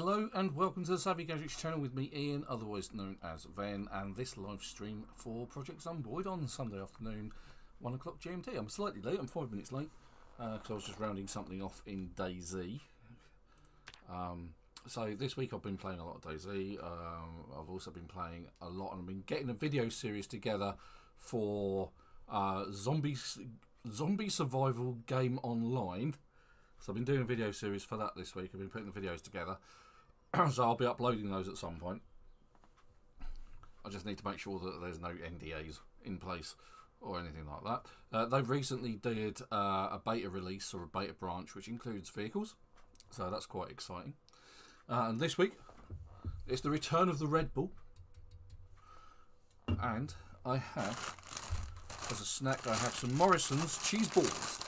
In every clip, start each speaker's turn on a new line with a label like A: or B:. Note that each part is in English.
A: Hello and welcome to the Savvy Gadgetz channel with me, Ian, otherwise known as Ven, and this live stream for Project Zomboid on Sunday afternoon, 1 o'clock GMT. I'm slightly late, I'm 5 minutes late, because I was just rounding something off in DayZ. So this week I've been playing a lot of DayZ. I've also been playing a lot, and I've been getting a video series together for zombie survival game online. So I've been doing a video series for that this week. I've been putting the videos together. So I'll be uploading those at some point. I just need to make sure that there's no NDAs in place or anything like that. They recently did a beta release or a beta branch which includes vehicles. So that's quite exciting. And this week, it's the return of the Red Bull. And I have, as a snack, I have some Morrison's cheese balls.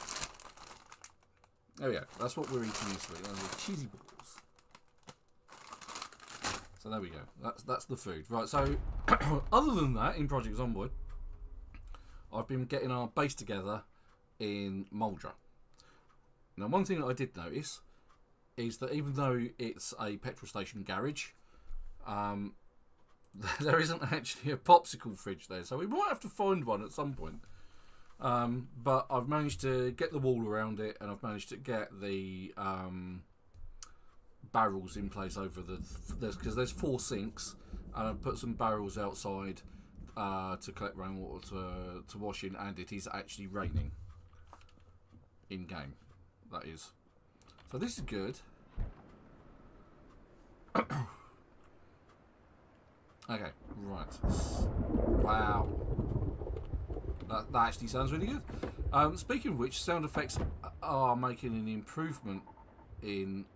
A: Oh yeah, that's what we're eating this week. Those are cheesy balls. So there we go. That's the food. Right, so other than that, in Project Zomboid, I've been getting our base together in Muldraugh. Now, one thing that I did notice is that even though it's a petrol station garage, there isn't actually a popsicle fridge there. So we might have to find one at some point. But I've managed to get the wall around it, and I've managed to get the barrels in place over because there's 4 sinks, and I've put some barrels outside to collect rainwater to wash in, and it is actually raining in game. That is. So this is good. Okay, right. Wow. That actually sounds really good. Speaking of which, sound effects are making an improvement in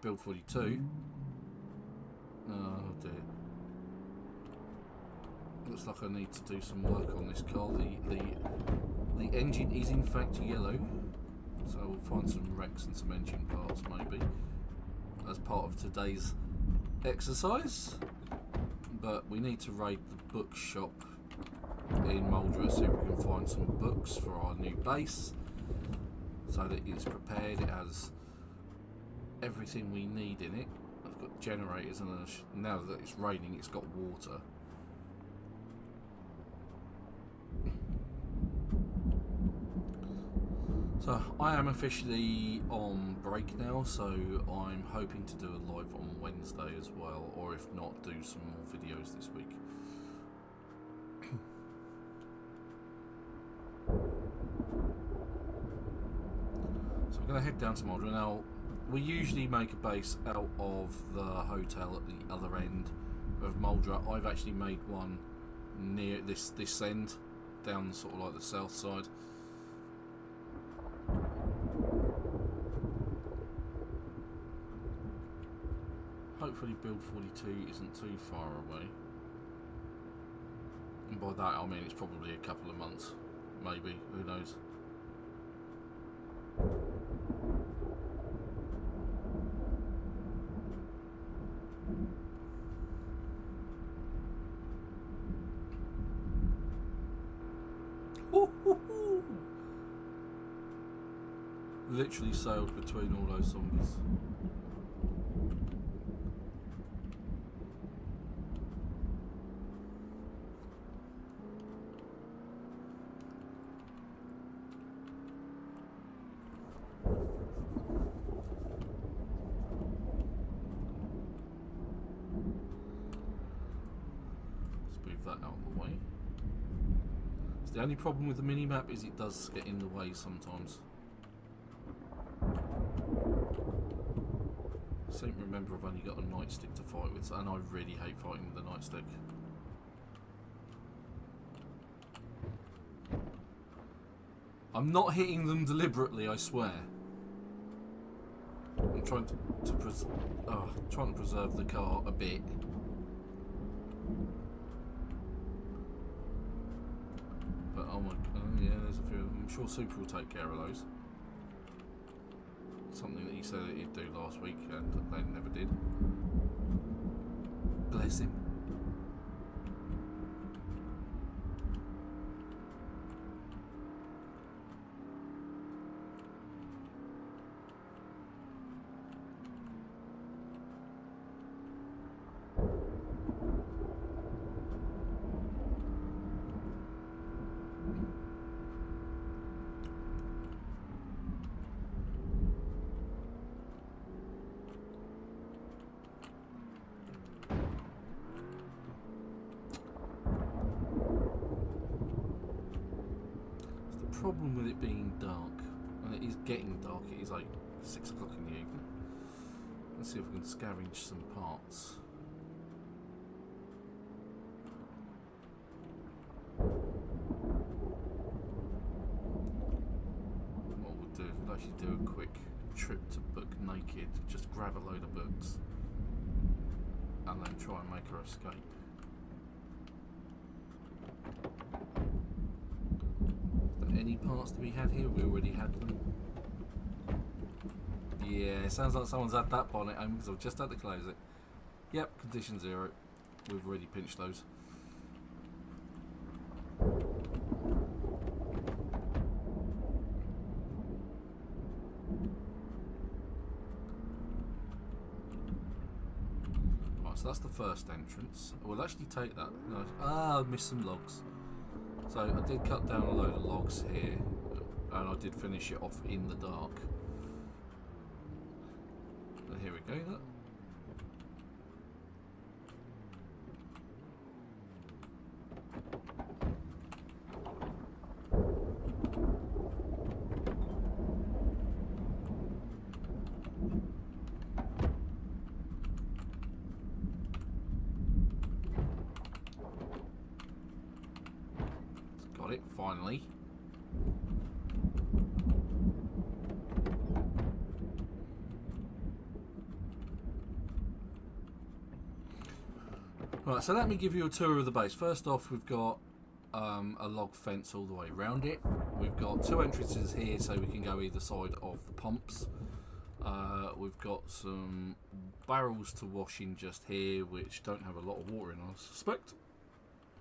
A: Build 42. Oh dear. Looks like I need to do some work on this car. The engine is in fact yellow, so we'll find some wrecks and some engine parts maybe as part of today's exercise. But we need to raid the bookshop in Muldraugh, see if we can find some books for our new base so that it's prepared. It has everything we need in it. I've got generators, and now that it's raining it's got water. So I am officially on break now, so I'm hoping to do a live on Wednesday as well, or if not, do some more videos this week. So I'm going to head down to Muldraugh. Now, we usually make a base out of the hotel at the other end of Muldraugh. I've actually made one near this end, down sort of like the south side. Hopefully Build 42 isn't too far away. And by that I mean it's probably a couple of months. Maybe, who knows. Literally sailed between all those zombies. That out of the way. So the only problem with the mini-map is it does get in the way sometimes. I seem to remember I've only got a nightstick to fight with, and I really hate fighting with a nightstick. I'm not hitting them deliberately, I swear. I'm trying to preserve the car a bit. But oh my, yeah, there's a few. I'm sure Super will take care of those. Something that he said that he'd do last week, and they never did. Bless him. problem with it being dark, and it is getting dark. It is like 6 o'clock in the evening. Let's see if we can scavenge some parts. What we'll do is we'll actually do a quick trip to Book Naked, just grab a load of books, and then try and make her escape. Any parts to be had here? We already had them. Yeah, it sounds like someone's had that bonnet home because I've just had to close it. Yep, condition 0. We've already pinched those. Right, so that's the first entrance. We'll actually take that. No, I missed some logs. So I did cut down a load of logs here, and I did finish it off in the dark. And here we go. Look. Got it, finally. Right, so let me give you a tour of the base. First off, we've got a log fence all the way around it. We've got 2 entrances here, so we can go either side of the pumps. We've got some barrels to wash in just here, which don't have a lot of water in, I suspect.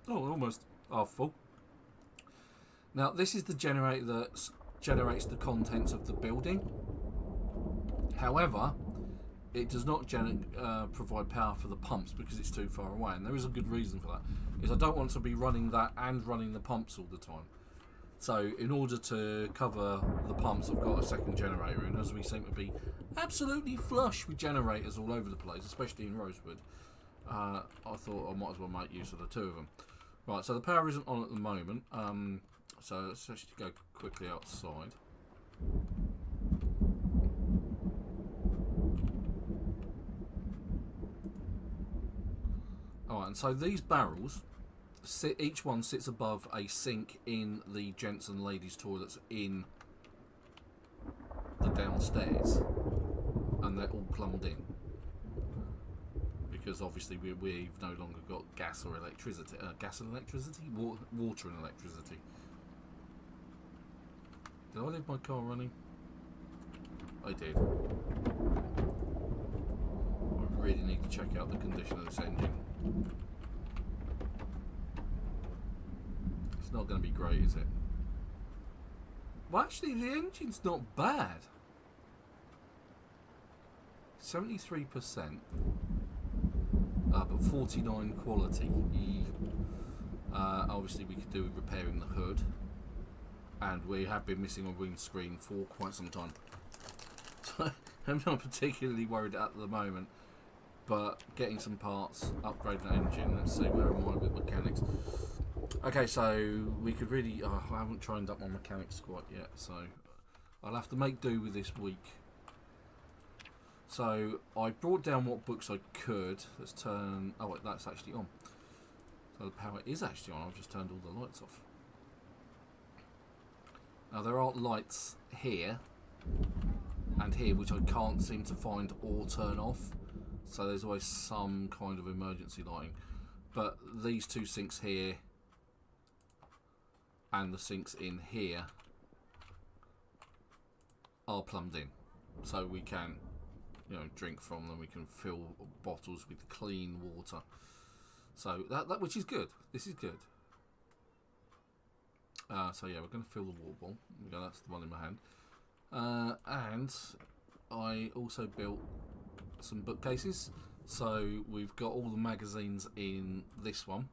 A: Oh, almost half full. Now, this is the generator that generates the contents of the building. However, it does not provide power for the pumps because it's too far away, and there is a good reason for that. Is I don't want to be running that and running the pumps all the time. So in order to cover the pumps, I've got a second generator, and as we seem to be absolutely flush with generators all over the place, especially in Rosewood, I thought I might as well make use of the 2 of them. Right, so the power isn't on at the moment, so let's actually go quickly outside. Alright, and so these barrels, each one sits above a sink in the gents and ladies toilets in the downstairs, and they're all plumbed in. Because obviously we've no longer got gas or electricity. Gas and electricity? Water and electricity. Did I leave my car running? I did. I really need to check out the condition of this engine. It's not going to be great, is it? Well, actually, the engine's not bad. 73%. But 49 quality. Obviously, we could do with repairing the hood. And we have been missing a windscreen for quite some time. So I'm not particularly worried at the moment. But getting some parts, upgrading the engine, let's see where am I with mechanics. Okay, so we could really... I haven't trained up my mechanics quite yet, so I'll have to make do with this week. So I brought down what books I could. Let's turn... Oh, wait, that's actually on. So the power is actually on. I've just turned all the lights off. Now there are lights here and here which I can't seem to find or turn off. So there's always some kind of emergency lighting. But these 2 sinks here and the sinks in here are plumbed in. So we can, you know, drink from them. We can fill bottles with clean water. So that which is good. This is good. So yeah, we're going to fill the water bottle. Yeah, that's the one in my hand. And I also built some bookcases. So we've got all the magazines in this one.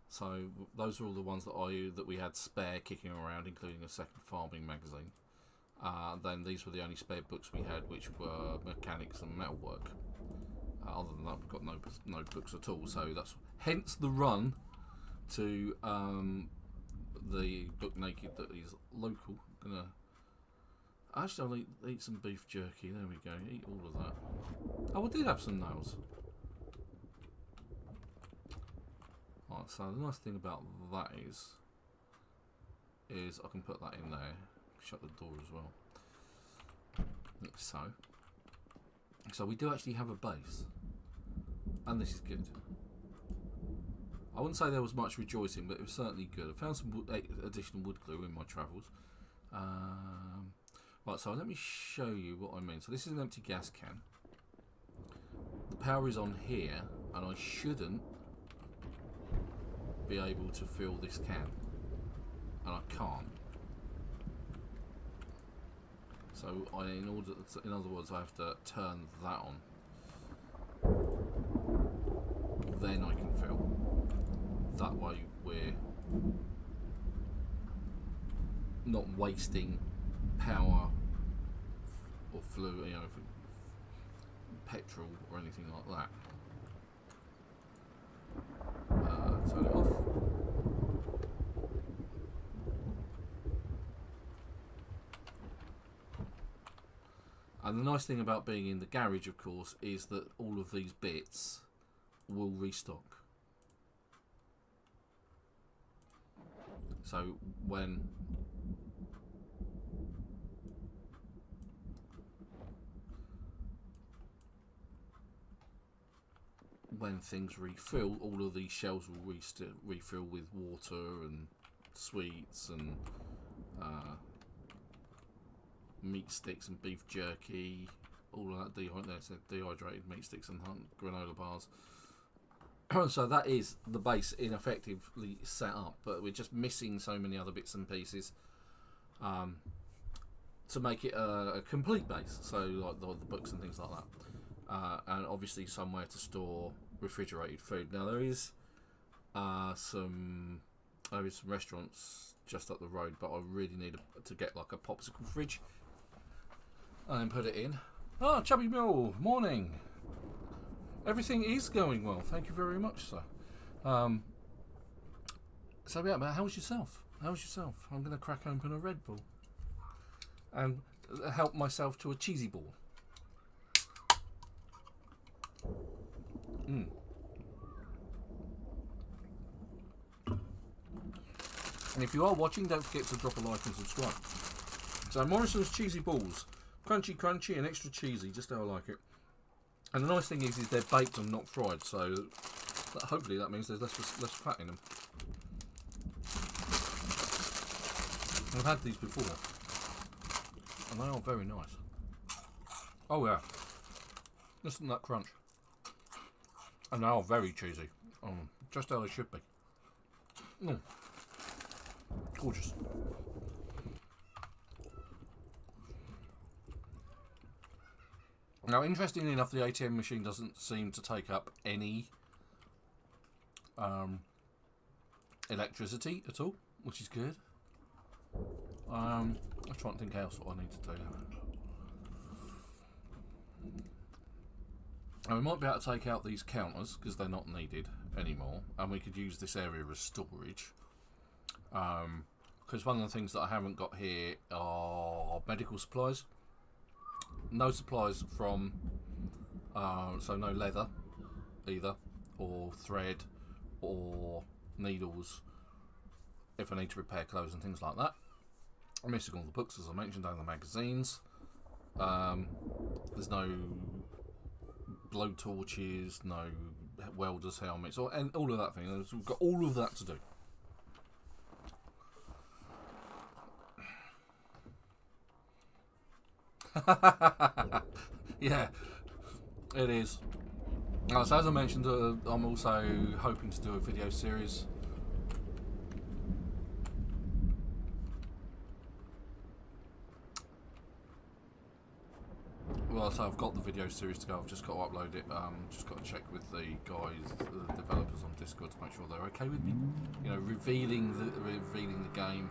A: So those are all the ones that we had spare kicking around, including a second farming magazine. Then these were the only spare books we had, which were mechanics and metalwork. Other than that, we've got no books at all. So that's hence the run to the book naked that is local. Actually, I'll eat some beef jerky. There we go. Eat all of that. Oh, I did have some nails. Right, so the nice thing about that is I can put that in there. Shut the door as well. Like so. So we do actually have a base. And this is good. I wouldn't say there was much rejoicing, but it was certainly good. I found some additional wood glue in my travels. Right, so let me show you what I mean. So this is an empty gas can. The power is on here, and I shouldn't be able to fill this can. And I can't. So in other words, I have to turn that on. Then I can fill. That way we're not wasting power or fluid, petrol or anything like that. Turn it off. And the nice thing about being in the garage, of course, is that all of these bits will restock. So when things refill, all of these shelves will refill with water and sweets and meat sticks and beef jerky, all of that dehydrated meat sticks and granola bars. So that is the base ineffectively set up, but we're just missing so many other bits and pieces to make it a complete base. So like the books and things like that, and obviously somewhere to store refrigerated food. Now there is some restaurants just up the road, but I really need to get like a popsicle fridge and then put it in. Ah, Chubby Mill, morning. Everything is going well, thank you very much, sir. So yeah, but how's yourself? I'm going to crack open a Red Bull and help myself to a cheesy ball. And if you are watching, don't forget to drop a like and subscribe. So Morrison's cheesy balls, crunchy and extra cheesy, just how I like it. And the nice thing is they're baked and not fried, so hopefully that means there's less fat in them. I've had these before, and they are very nice. Oh yeah, listen to that crunch. And they are very cheesy, just how they should be. Gorgeous. Now, interestingly enough, the ATM machine doesn't seem to take up any electricity at all, which is good. I'm trying to think else what I need to do. And we might be able to take out these counters because they're not needed anymore, and we could use this area as storage. Because one of the things that I haven't got here are medical supplies. No supplies from, so no leather either, or thread, or needles if I need to repair clothes and things like that. I'm missing all the books, as I mentioned, and the magazines. There's no blow torches, no welders' helmets, and all of that thing. We've got all of that to do. Yeah, it is. So as I mentioned, I'm also hoping to do a video series. Well, so I've got the video series to go. I've just got to upload it. Just got to check with the guys, the developers on Discord, to make sure they're okay with me. You know, revealing the game.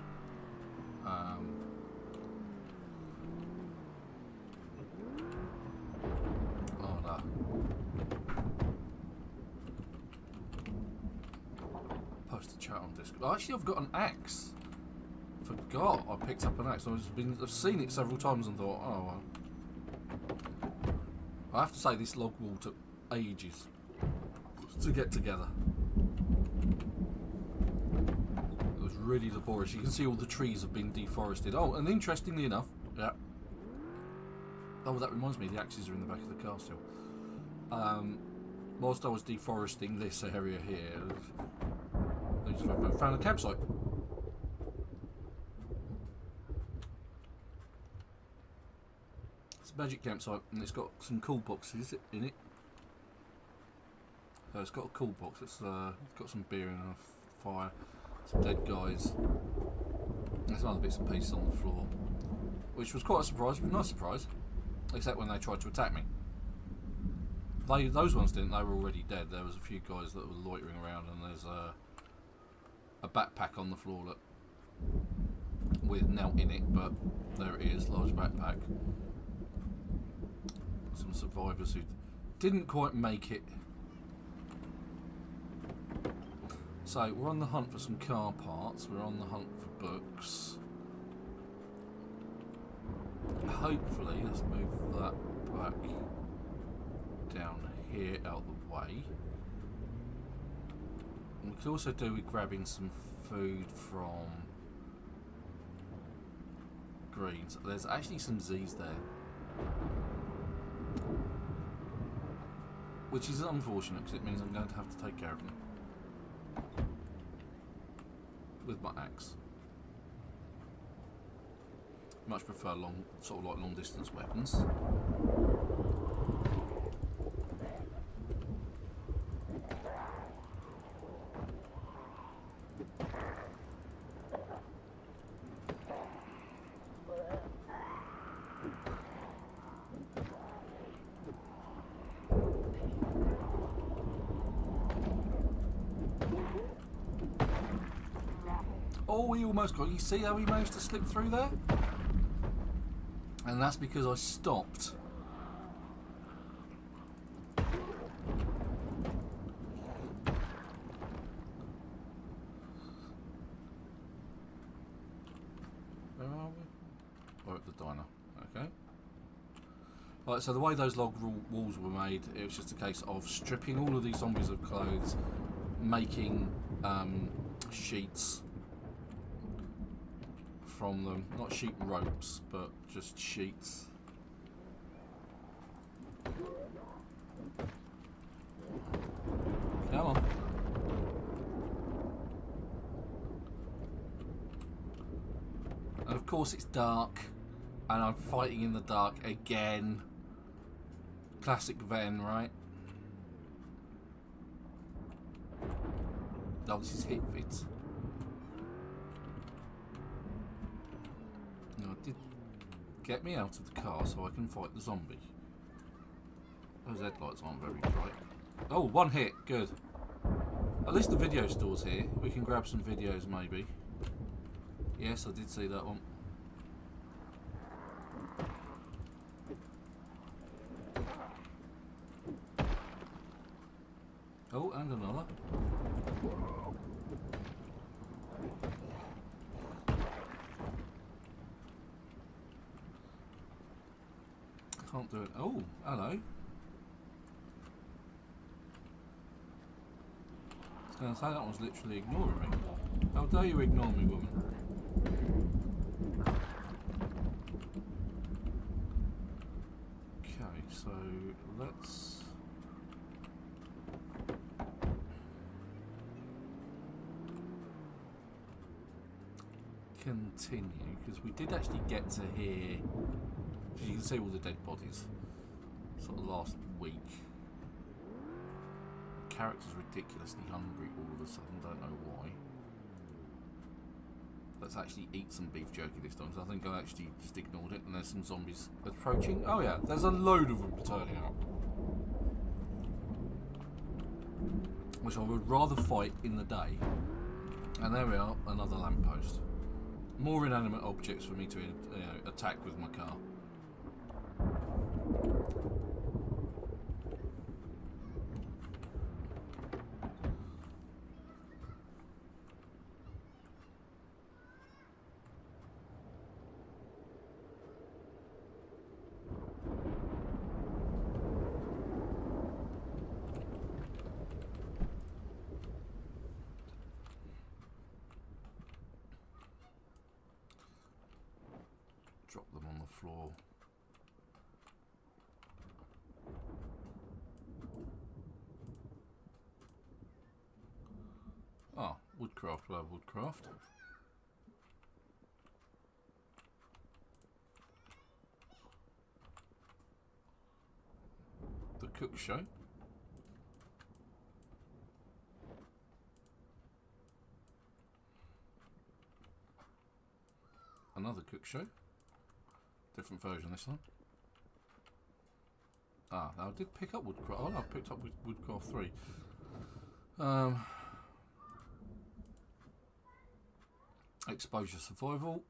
A: Oh no. Post a chat on Discord. Oh, actually, I've got an axe. forgot I picked up an axe. I've seen it several times and thought, oh well. I have to say this log wall took ages to get together. It was really laborious. You can see all the trees have been deforested. Oh, and interestingly enough, yeah. Oh, that reminds me, the axes are in the back of the car still. Whilst I was deforesting this area here, I found a campsite. It's a magic campsite, and it's got some cool boxes in it. So it's got a cool box. It's got some beer and a fire, some dead guys. There's some other bits and pieces on the floor, which was quite a surprise. A nice surprise, except when they tried to attack me. Those ones didn't. They were already dead. There was a few guys that were loitering around, and there's a backpack on the floor that with Nelt in it, but there it is, large backpack. Some survivors who didn't quite make it. So we're on the hunt for some car parts. We're on the hunt for books. Hopefully, let's move that back down here out the way. And we could also do with grabbing some food from Greens. There's actually some Z's there, which is unfortunate because it means I'm going to have to take care of them with my axe. Much prefer sort of like long distance weapons. Oh, he almost got. You see how he managed to slip through there? And that's because I stopped. Where are we? We're at the diner. Okay. Right, so the way those log walls were made, it was just a case of stripping all of these zombies of clothes, making sheets from them. Not sheet ropes, but just sheets. Come on. And of course it's dark, and I'm fighting in the dark again. Classic Ven, right? Oh, this is Hitfits. No, it did get me out of the car so I can fight the zombie. Those headlights aren't very bright. Oh, one hit, good. At least the video store's here. We can grab some videos maybe. Yes, I did see that one. Oh, and another. Can't do it. Oh, hello. I was going to say that one's literally ignoring me. How dare you ignore me, woman? Okay, so let's continue, because we did actually get to here. You can see all the dead bodies sort of last week. The character's ridiculously hungry all of a sudden, don't know why. Let's actually eat some beef jerky this time, so I think I actually just ignored it, and there's some zombies approaching. Oh yeah, there's a load of them turning up, which I would rather fight in the day. And there we are, another lamppost. More inanimate objects for me to attack with my car. drop them on the floor. Ah, woodcraft, we'll have woodcraft. The cook show. Another cook show. Different version this time. Ah, now I did pick up woodcraft. Oh no, I picked up woodcraft 3. Exposure survival.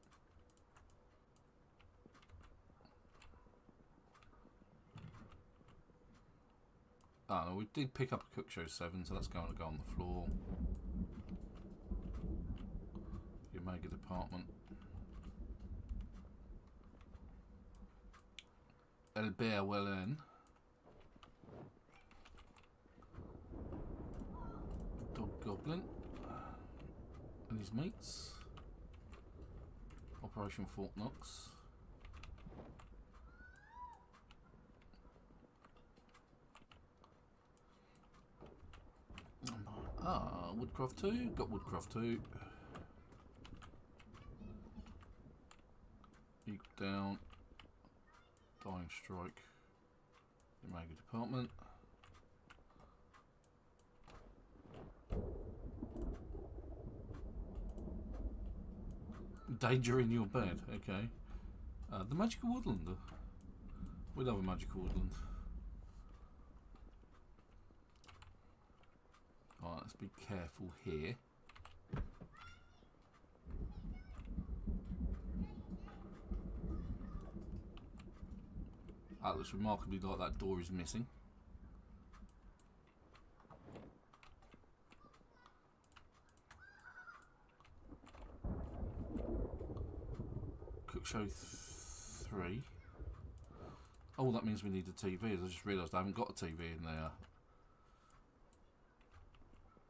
A: Ah, no, we did pick up a cook show 7, so that's going to go on the floor. The Omega department. El Bear well in. Dog Goblin and his mates. Operation Fort Knox. Ah, Woodcraft 2. Got Woodcraft 2. Eagle down. Dying Strike. The Omega department. Danger in your bed. Okay. The Magical Woodland. We love a Magical Woodland. Alright, let's be careful here. That looks remarkably like that door is missing. Cook show 3. Oh, that means we need a TV. I just realised I haven't got a TV in there.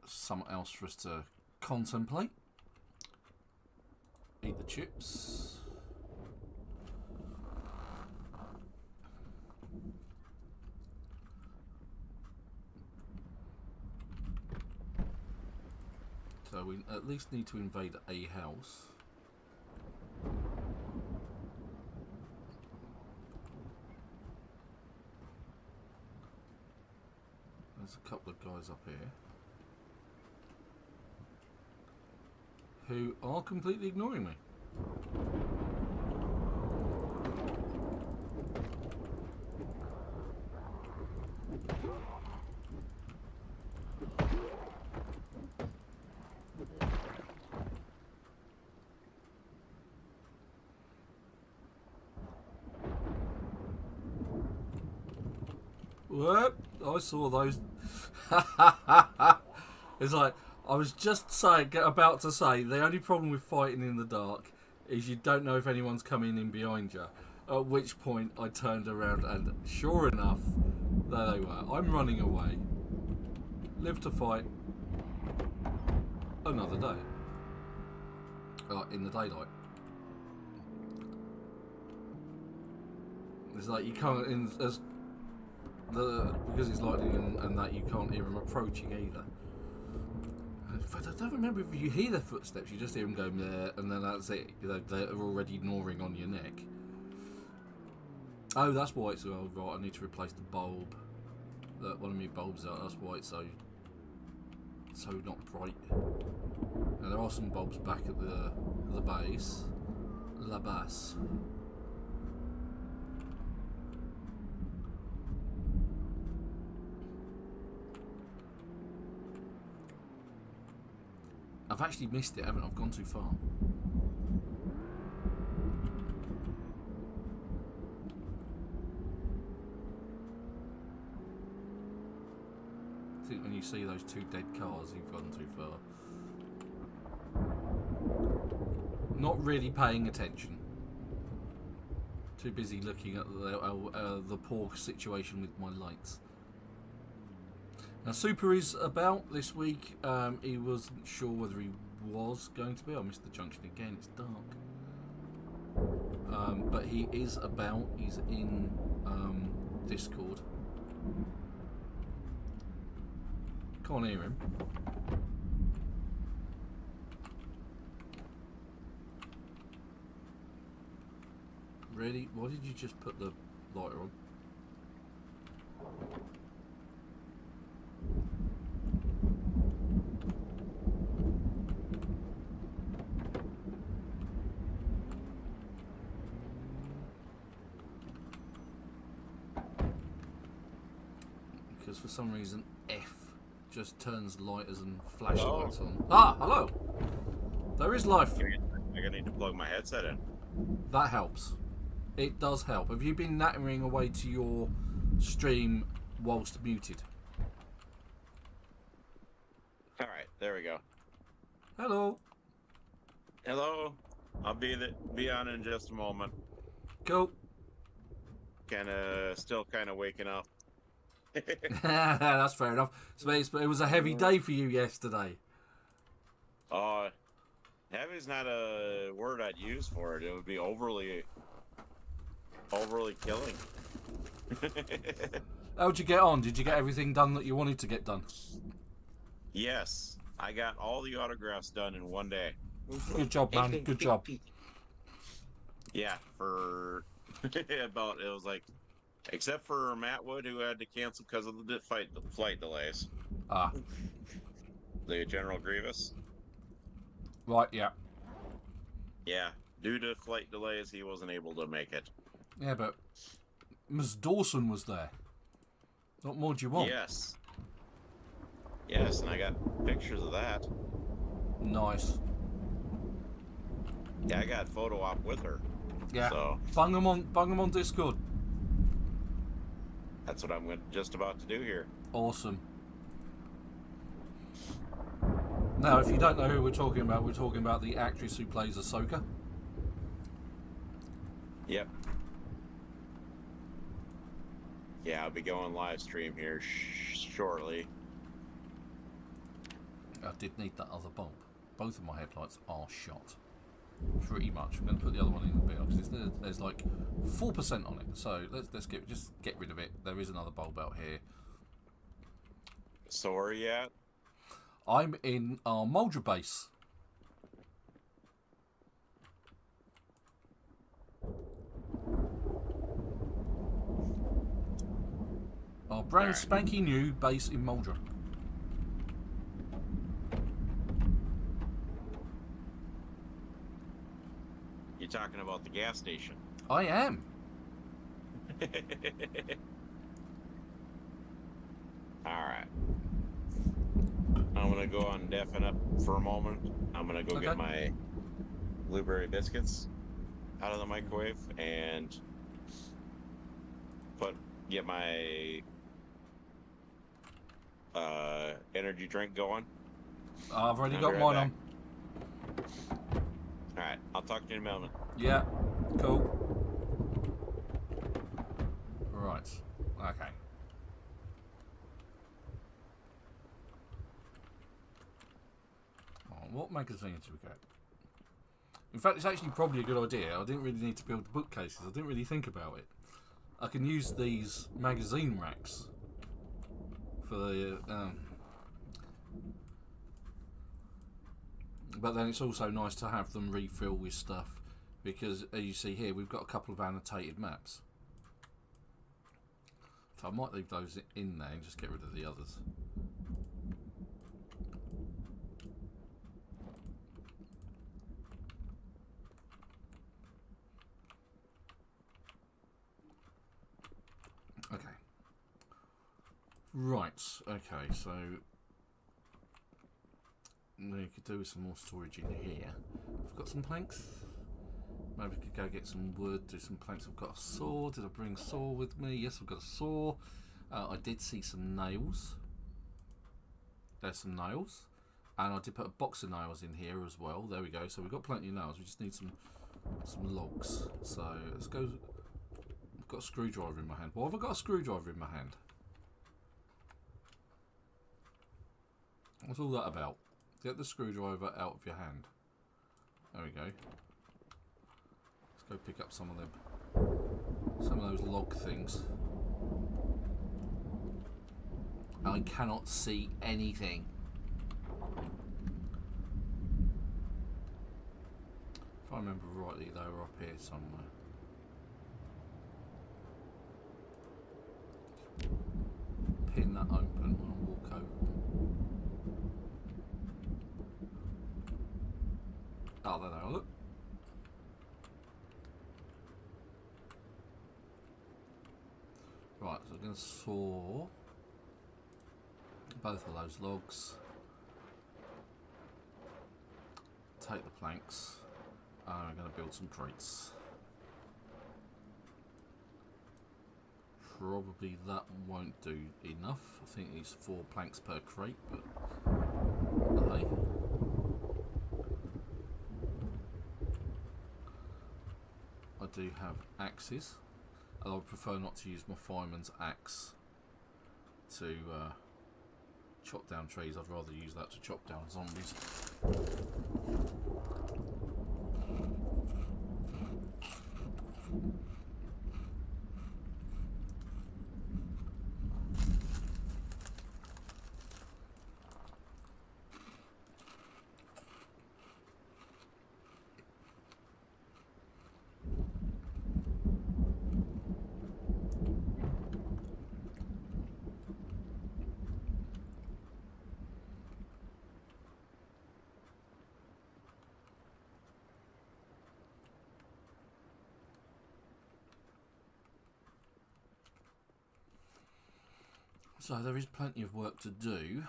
A: Something else for us to contemplate. Eat the chips. So we at least need to invade a house. There's a couple of guys up here who are completely ignoring me. What? I saw those. It's like, I was just about to say, the only problem with fighting in the dark is you don't know if anyone's coming in behind you. At which point I turned around and sure enough, there they were. I'm running away. Live to fight another day. In the daylight. It's like you can't, because it's lightning and that, you can't hear them approaching either. In fact, I don't remember if you hear their footsteps, you just hear them going there, and then that's it. They're already gnawing on your neck. Oh, that's why it's, oh, right, I need to replace the bulb. One of my bulbs out, that's why it's so not bright. Now there are some bulbs back at the base. La base. I've actually missed it, haven't I? I've gone too far. I think when you see those 2 dead cars, you've gone too far. Not really paying attention. Too busy looking at the poor situation with my lights. Now, Super is about this week. He wasn't sure whether he was going to be. I missed the junction again. It's dark. But he is about. He's in Discord. Can't hear him. Really? Why did you just put the lighter on? Because for some reason F just turns lighters and flashlights on. Ah, hello! There is life.
B: I'm gonna need to plug my headset in.
A: That helps. It does help. Have you been nattering away to your stream whilst muted?
B: Alright, there we go.
A: Hello.
B: Hello. I'll be on in just a moment.
A: Cool.
B: Still kind of waking up.
A: That's fair enough. So it was a heavy day for you yesterday.
B: Heavy's not a word I'd use for it. It would be overly killing.
A: How'd you get on? Did you get everything done that you wanted to get done?
B: Yes, I got all the autographs done in one day.
A: Good job, man. Good job.
B: Yeah, for about, it was like, except for Matt Wood, who had to cancel because of the flight delays.
A: Ah.
B: The General Grievous.
A: Right, yeah.
B: Yeah, due to flight delays, he wasn't able to make it.
A: Yeah, but Ms. Dawson was there. What more do you want?
B: Yes. Yes, and I got pictures of that.
A: Nice.
B: Yeah, I got photo op with her.
A: Yeah.
B: So
A: Bung them on Discord.
B: that's what I'm just about to do here.
A: Awesome. Now, if you don't know who we're talking about the actress who plays Ahsoka.
B: Yep. Yeah, I'll be going live stream here shortly.
A: I did need that other bulb. Both of my headlights are shot. Pretty much. I'm going to put the other one in the bin because there's like 4% on it. So let's get rid of it. There is another bulb out here.
B: So where are you at?
A: I'm in our Muldraugh base. Our brand spanking new base in Muldraugh.
B: You're talking about the gas station.
A: I am.
B: Alright. I'm gonna go on deafen up for a moment. I'm gonna go get my blueberry biscuits out of the microwave and get my energy drink going.
A: I've already got mine on.
B: Alright, I'll talk to you in a moment.
A: Yeah, cool. Right, okay. What magazines do we get? In fact, it's actually probably a good idea. I didn't really need to build the bookcases. I didn't really think about it. I can use these magazine racks for the... but then it's also nice to have them refill with stuff because, as you see here, we've got a couple of annotated maps. So I might leave those in there and just get rid of the others. Okay. Right, okay, so we could do with some more storage in here. I've got some planks. Maybe we could go get some wood, do some planks. I've got a saw. Did I bring a saw with me? Yes, I've got a saw. I did see some nails. There's some nails. And I did put a box of nails in here as well. There we go. So we've got plenty of nails. We just need some logs. So let's go. I've got a screwdriver in my hand. Why have I got a screwdriver in my hand? What's all that about? Get the screwdriver out of your hand. There we go. Let's go pick up some of them. Some of those log things. I cannot see anything. If I remember rightly, they were up here somewhere. Pin that open and walk over. Oh, there they are, look. Right, so I'm going to saw both of those logs, take the planks, and I'm going to build some crates. Probably that won't do enough. I think it's 4 planks per crate, but hey. I do have axes, and I would prefer not to use my fireman's axe to chop down trees. I'd rather use that to chop down zombies. So there is plenty of work to do.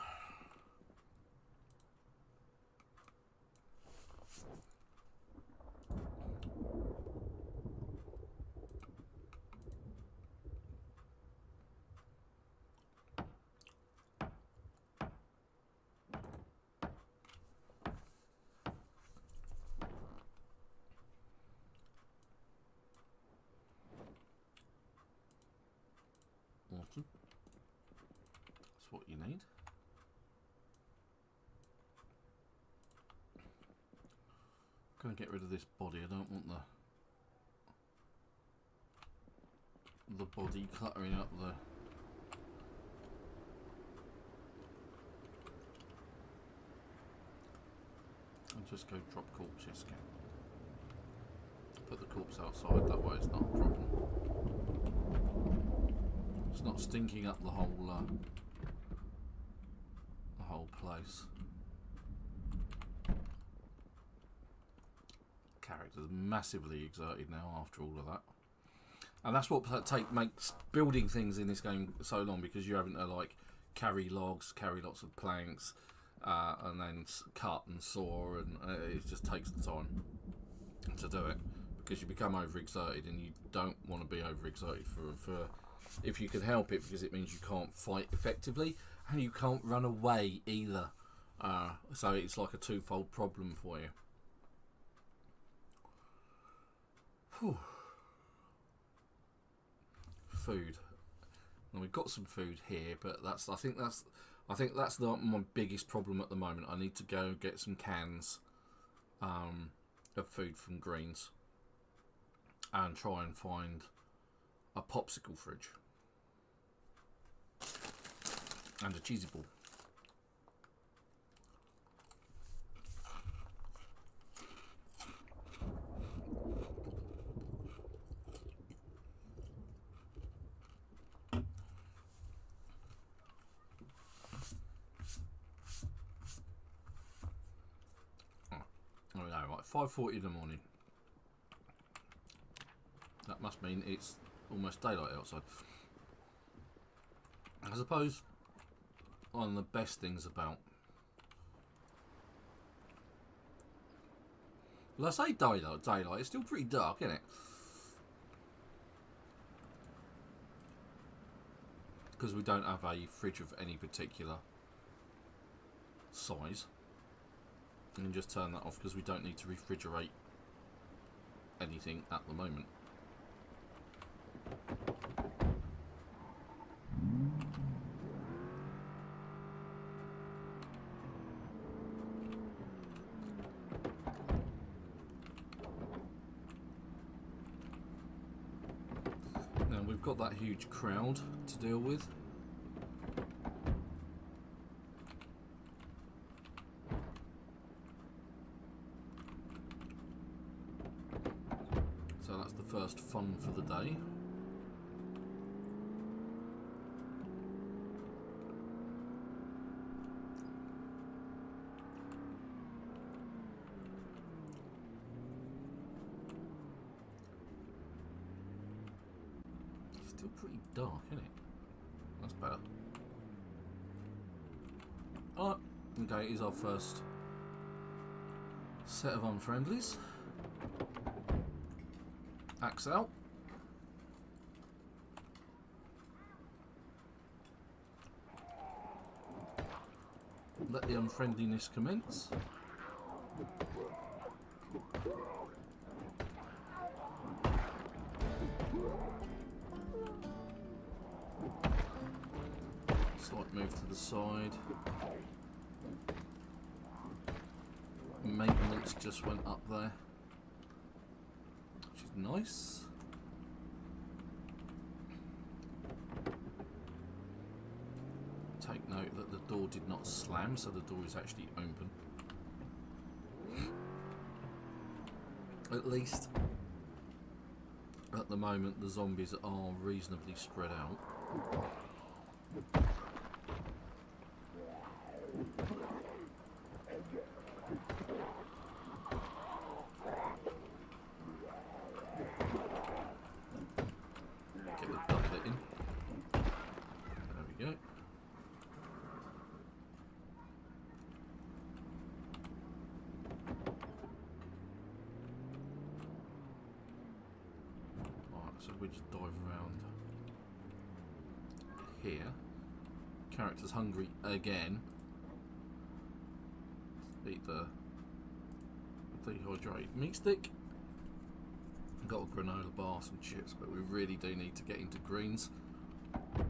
A: Awesome. That's what you need. Gonna get rid of this body. I don't want the body cluttering up the I'll just go drop corpses again. Put the corpse outside, that way it's not a problem. It's not stinking up the whole place. Character's massively exerted now after all of that, and that's what makes building things in this game so long, because you're having to like carry logs, carry lots of planks, and then cut and saw, and it just takes the time to do it, because you become overexerted, and you don't want to be overexerted for if you can help it, because it means you can't fight effectively and you can't run away either. So it's like a twofold problem for you. Whew. Food. Now we've got some food here, but I think that's my biggest problem at the moment. I need to go get some cans of food from Greens and try and find a popsicle fridge and a cheesy ball. Oh, no, right, 5:40 in the morning. That must mean it's almost daylight outside. I suppose one of the best things about... Well, I say daylight, it's still pretty dark, isn't it? Because we don't have a fridge of any particular size. You can just turn that off because we don't need to refrigerate anything at the moment. we've got that huge crowd to deal with. So that's the first fun for the day. Still pretty dark, isn't it? That's better. Oh, okay, here's our first set of unfriendlies. Axe out. Let the unfriendliness commence. Slight move to the side. Maintenance just went up there, which is nice. Take note that the door did not slam, so the door is actually open. At least at the moment the zombies are reasonably spread out. Get the double it in. There we go. Right, so we just dive around here. Character's hungry again. Let's eat the dehydrated meat stick. Got a granola bar, some chips, but we really do need to get into greens. Okay,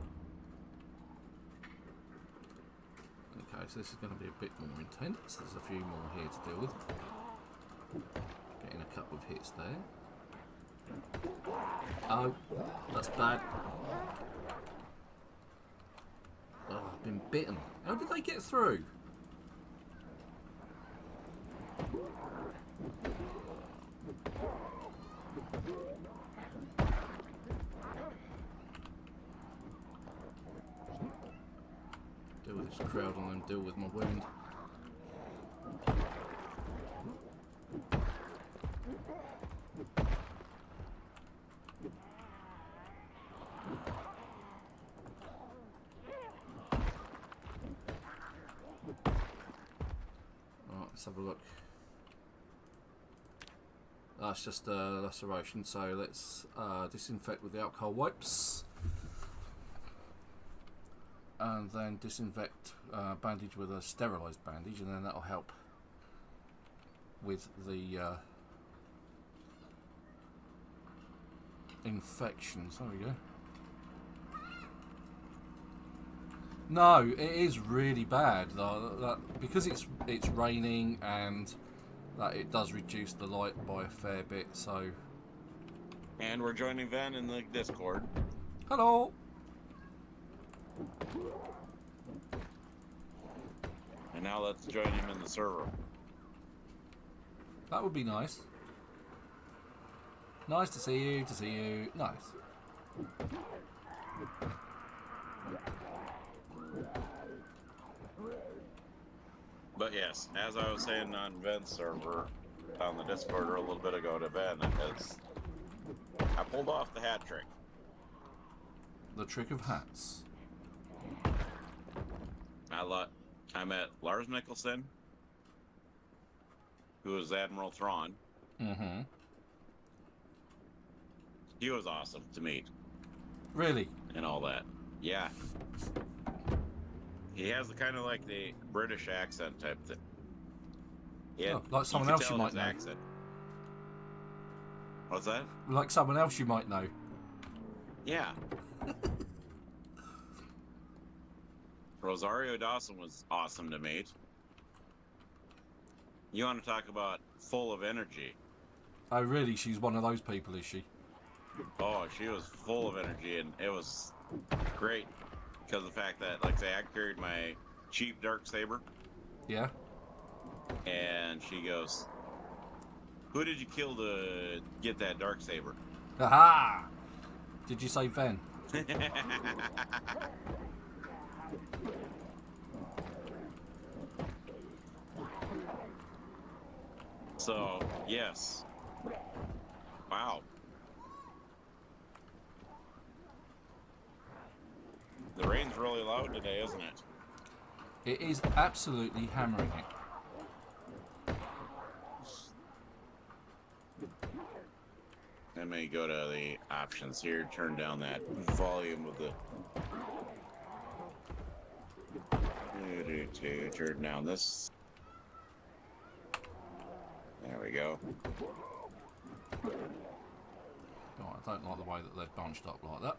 A: so this is going to be a bit more intense. There's a few more here to deal with. Getting a couple of hits there. Oh, that's bad. Oh, I've been bitten. How did they get through? Deal with this crowd and then deal with my wound. Alright, let's have a look. That's just a laceration, so let's disinfect with the alcohol wipes. And then disinfect, bandage with a sterilised bandage, and then that'll help with the infections. There we go. No, it is really bad though, because it's raining and that it does reduce the light by a fair bit. So.
B: And we're joining Van in the Discord.
A: Hello.
B: And now let's join him in the server.
A: That would be nice. Nice to see you, Nice.
B: But yes, as I was saying on Ven's server, on the Discord a little bit ago to Ben, I pulled off the hat trick.
A: The trick of hats.
B: I met Lars Nicholson, who was Admiral Thrawn.
A: Mm-hmm.
B: He was awesome to meet.
A: Really?
B: And all that. Yeah. He has the kind of like the British accent type thing. Yeah,
A: oh, like someone else you might know.
B: Accent. What's that?
A: Like someone else you might know.
B: Yeah. Rosario Dawson was awesome to meet. You want to talk about full of energy?
A: Oh, really? She's one of those people, is she?
B: Oh, she was full of energy, and it was great because of the fact that, like, say, I carried my cheap dark saber.
A: Yeah.
B: And she goes, "Who did you kill to get that dark saber?"
A: Aha! Did you say Ven?
B: So, yes. Wow. The rain's really loud today, isn't it?
A: It is absolutely hammering it.
B: Let me go to the options here, turn down that volume of the... Turn down this. There we go.
A: Oh, I don't like the way that they're bunched up like that.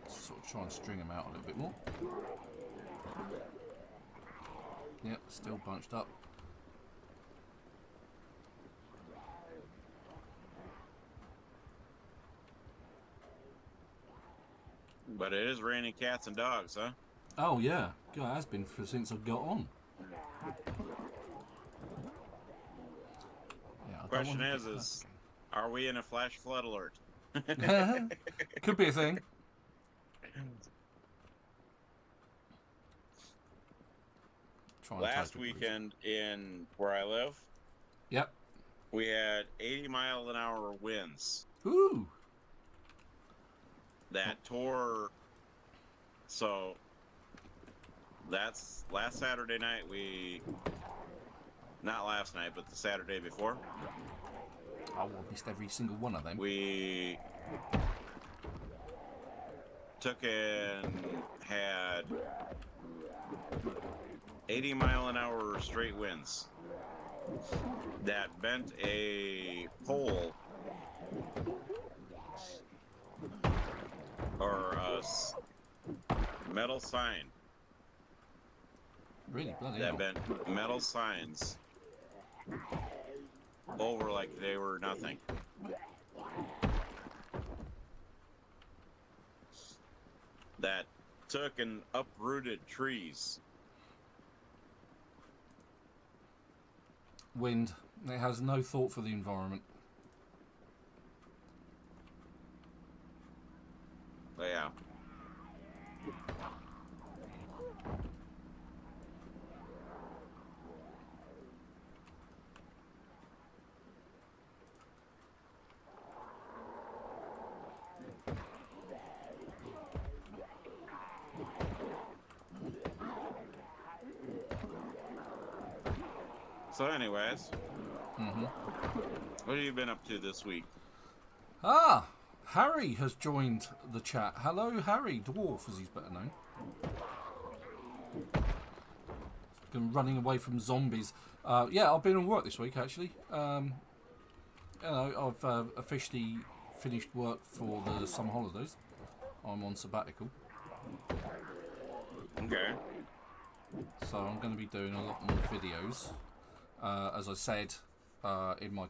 A: Sort of try and string them out a little bit more. Yep, still bunched up.
B: But it is raining cats and dogs, huh?
A: Oh yeah, God, it has been since I got on. Yeah,
B: Question is, are we in a flash flood alert?
A: Could be a thing.
B: Last weekend in where I live,
A: yep,
B: we had 80-mile-an-hour winds.
A: Ooh.
B: That tore. So that's last Saturday night. Not last night, but the Saturday before.
A: I missed every single one of them.
B: We took and had 80-mile-an-hour straight winds that bent a pole or a metal sign.
A: Really, bloody
B: that
A: hell.
B: bent metal signs over like they were nothing. That took and uprooted trees.
A: Wind. It has no thought for the environment.
B: But yeah. So anyways, what have you been up to this week?
A: Ah, Harry has joined the chat. Hello, Harry, Dwarf, as he's better known. Been running away from zombies. Yeah, I've been on work this week, actually. You know, I've officially finished work for the summer holidays. I'm on sabbatical.
B: Okay.
A: So I'm going to be doing a lot more videos. As I said in my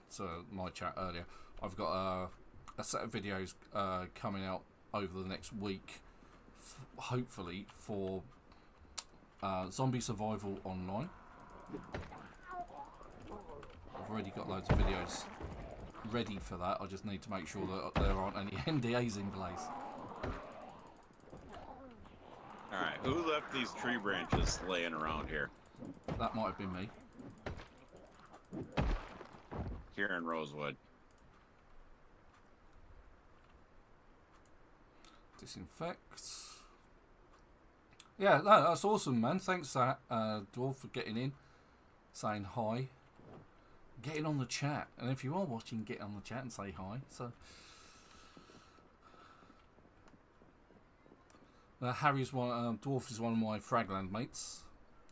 A: chat earlier, I've got a set of videos coming out over the next week, hopefully for zombie survival online. I've already got loads of videos ready for that. I just need to make sure that there aren't any NDAs in place.
B: Alright, who left these tree branches laying around here?
A: That might have been me.
B: Here in Rosewood.
A: Disinfect. Yeah, no, that's awesome, man. Thanks, Dwarf, for getting in, saying hi, getting on the chat. And if you are watching, get on the chat and say hi. So, Harry's one. Dwarf is one of my Fragland mates.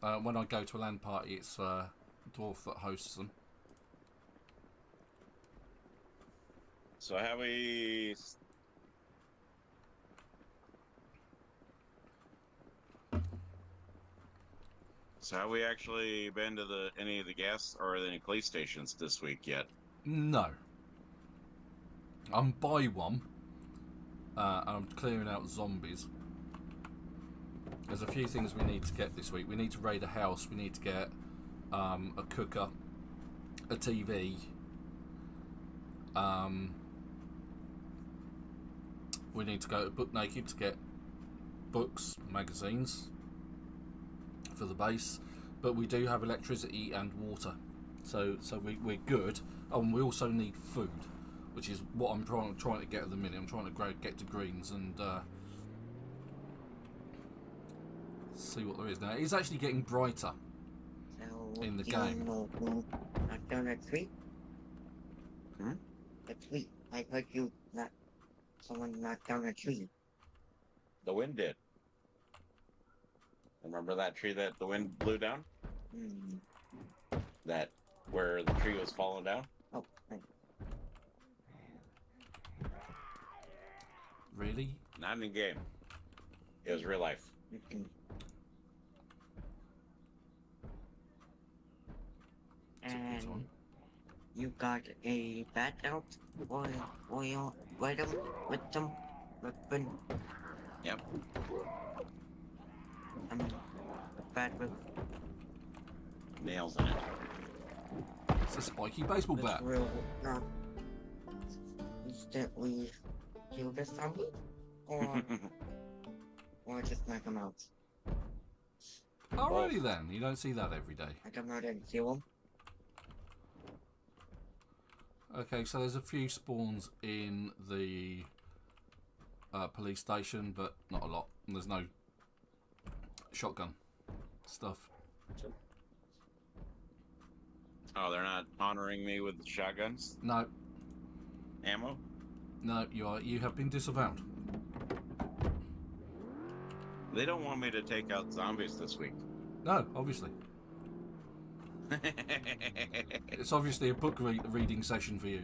A: When I go to a LAN party, it's Dwarf that hosts them.
B: So have we... So have we actually been to any of the gas or any police stations this week yet?
A: No. I'm by one, and I'm clearing out zombies. There's a few things we need to get this week. We need to raid a house. We need to get a cooker, a TV. We need to go to Book Naked to get books, magazines for the base. But we do have electricity and water, so we're good. And we also need food, which is what I'm trying to get at the minute. I'm trying to get to greens and see what there is now. It's actually getting brighter in the game.
C: Knock down a tree?
B: Hmm?
C: A tree. I heard you not. Someone knocked down a tree.
B: The wind did. Remember that tree that the wind blew down? That where the tree was falling down?
C: Oh, right.
A: Really?
B: Not in the game. It was real life.
C: And you got a bat out or item with some weapon.
B: Yep.
C: A bat with
B: Nails in it.
A: It's a spiky baseball bat.
C: real instantly kill the zombie or just knock him out.
A: Alrighty then, you don't see that every day.
C: I come out and kill him.
A: Okay, so there's a few spawns in the police station, but not a lot. And there's no shotgun stuff.
B: Oh, they're not honoring me with shotguns?
A: No,
B: Ammo?
A: no, you have been disavowed.
B: They don't want me to take out zombies this week.
A: No, obviously. It's obviously a book reading session for you.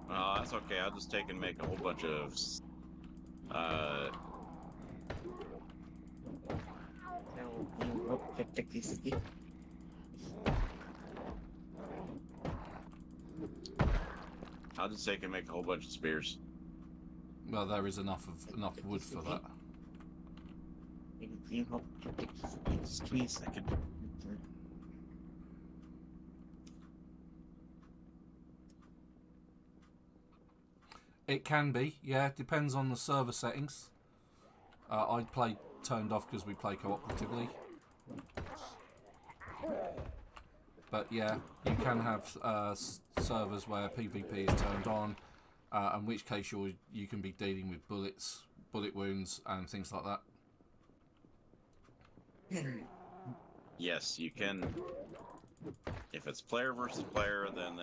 B: Oh, that's okay. I'll just take and make a whole bunch of I'll just take and make a whole bunch of spears.
A: Well, there is enough wood for that.
B: Just give me a second.
A: It can be, yeah. Depends on the server settings. I'd play turned off because we play cooperatively. But yeah, you can have servers where PvP is turned on, in which case you can be dealing with bullets, bullet wounds, and things like that.
B: Yes, you can. If it's player versus player, then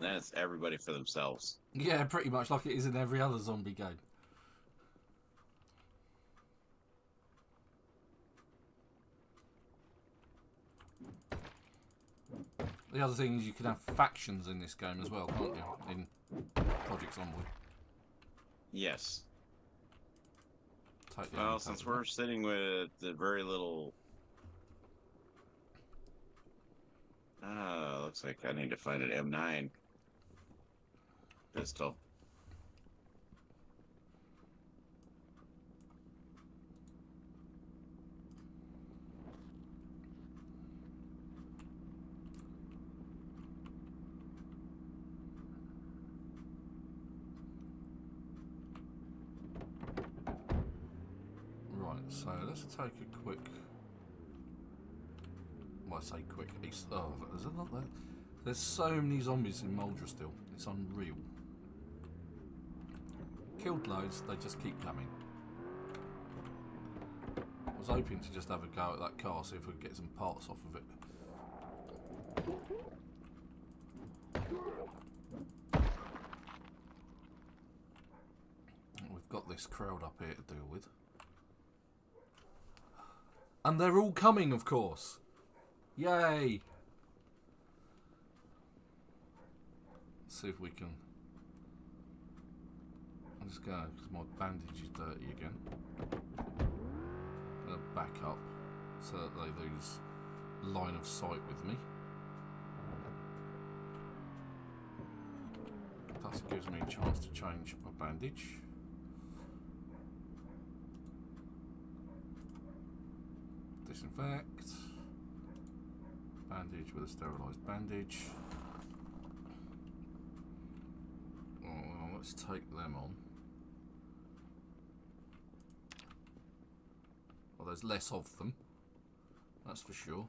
B: it's everybody for themselves.
A: Yeah, pretty much like it is in every other zombie game. The other thing is you can have factions in this game as well, can't you? In Project Zomboid.
B: Yes.
A: Totally
B: Well, since we're sitting with the very little... looks like I need to find an M9 pistol.
A: Right, so let's take a quick... Well, I say quick. Oh, is it not there? There's so many zombies in Muldraugh still. It's unreal. Killed loads, they just keep coming. I was hoping to just have a go at that car, see if we could get some parts off of it. We've got this crowd up here to deal with. And they're all coming, of course. Yay! Let's see if we can... I'll just go, because my bandage is dirty again. I'm going to back up so that they lose line of sight with me. Plus it gives me a chance to change my bandage. Disinfect. Bandage with a sterilised bandage. Oh, well, let's take them on. Well, there's less of them, that's for sure.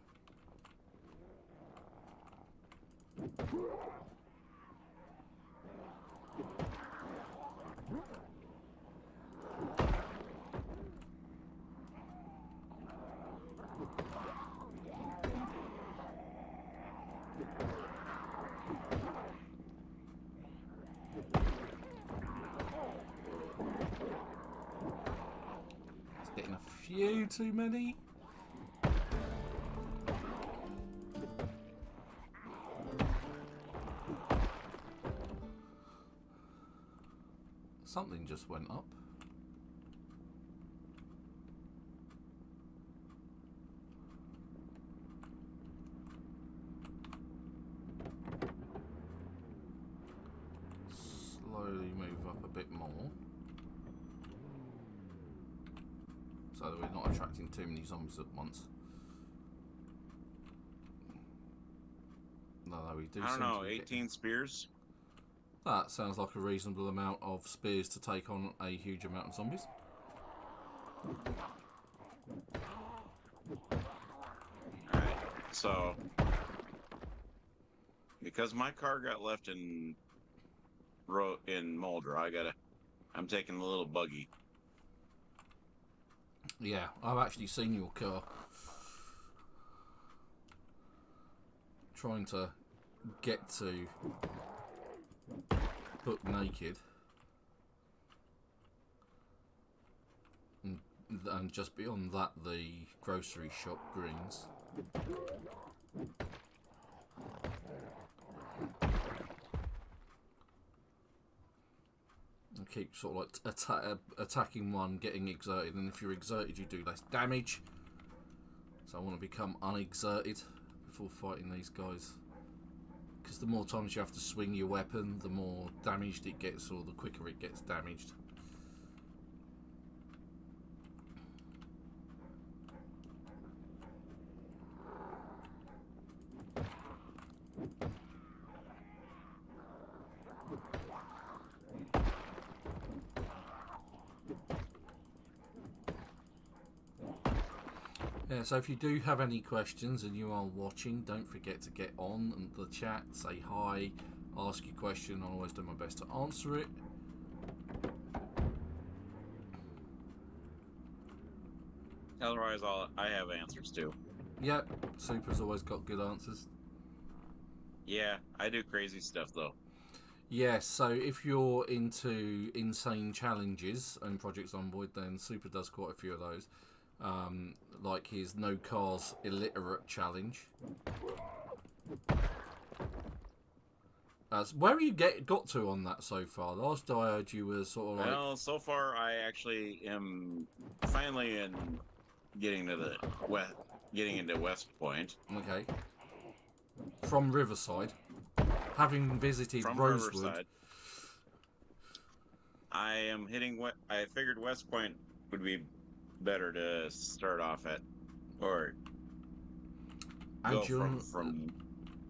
A: Few too many. Something just went up. Slowly move up a bit more, so that we're not attracting too many zombies at once. No, we do.
B: I don't know, 18 spears?
A: That sounds like a reasonable amount of spears to take on a huge amount of zombies.
B: Alright, so because my car got left in Muldraugh, I'm taking the little buggy.
A: Yeah, I've actually seen your car. Trying to get to Book Naked. And just beyond that, the grocery shop Greens. And keep sort of like attacking one, getting exerted, and if you're exerted you do less damage. So I want to become unexerted before fighting these guys, because the more times you have to swing your weapon, the more damaged it gets, or the quicker it gets damaged. Yeah, so if you do have any questions and you are watching, don't forget to get on the chat, say hi, ask your question. I'll always do my best to answer it.
B: Otherwise, I have answers too.
A: Yep, Super's always got good answers.
B: Yeah, I do crazy stuff though.
A: Yes, so if you're into insane challenges and Project Zomboid, then Super does quite a few of those. Like his No Cars Illiterate challenge. Where have you got to on that so far? Last I heard you were sort of like...
B: Well, so far I actually am finally getting into West Point.
A: Okay. From Riverside. Having visited
B: From
A: Rosewood.
B: Riverside. I am hitting I figured West Point would be better to start off at, or go from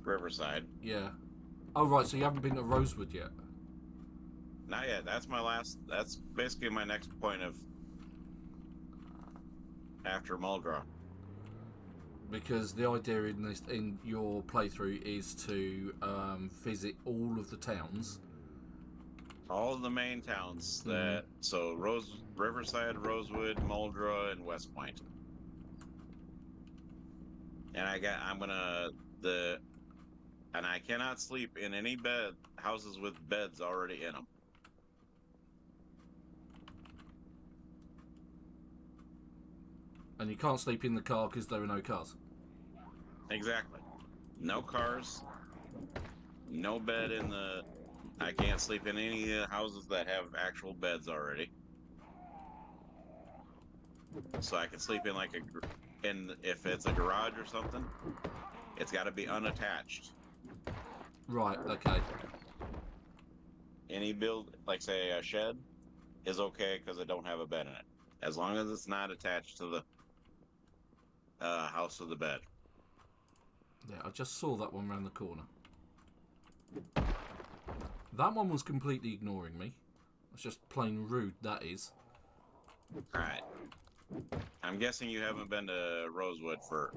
B: Riverside.
A: Yeah. Oh right, so you haven't been to Rosewood yet?
B: Not yet. That's basically my next point of after Muldraugh.
A: Because the idea in your playthrough is to visit all of the towns.
B: All of the main towns so Riverside, Rosewood, Muldraugh, and West Point. And I cannot sleep in any houses with beds already in them.
A: And you can't sleep in the car because there are no cars.
B: Exactly. No cars. No bed in the... I can't sleep in any houses that have actual beds already. So I can sleep in like and if it's a garage or something, it's got to be unattached.
A: Right, okay.
B: Any build, like say a shed, is okay because it don't have a bed in it, as long as it's not attached to the house with the bed.
A: Yeah, I just saw that one round the corner. That one was completely ignoring me. It's just plain rude, that is.
B: Right. I'm guessing you haven't been to Rosewood for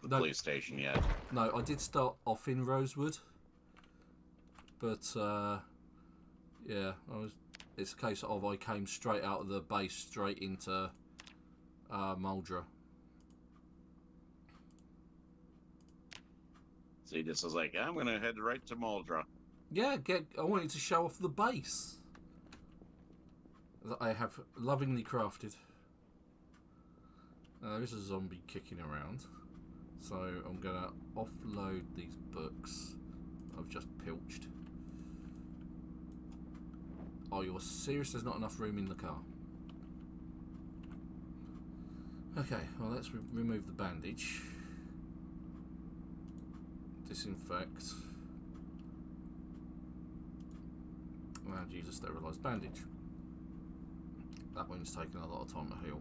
B: the
A: No.
B: police station yet.
A: No, I did start off in Rosewood. But, yeah, it's a case of I came straight out of the base, straight into Muldraugh.
B: So he just was like, I'm going to head right to Muldraugh.
A: Yeah, I wanted to show off the base that I have lovingly crafted. There is a zombie kicking around, so I'm going to offload these books I've just pilched. Oh, you're serious? There's not enough room in the car. Okay, well, let's remove the bandage. Disinfect. And use a sterilised bandage. That one's taken a lot of time to heal.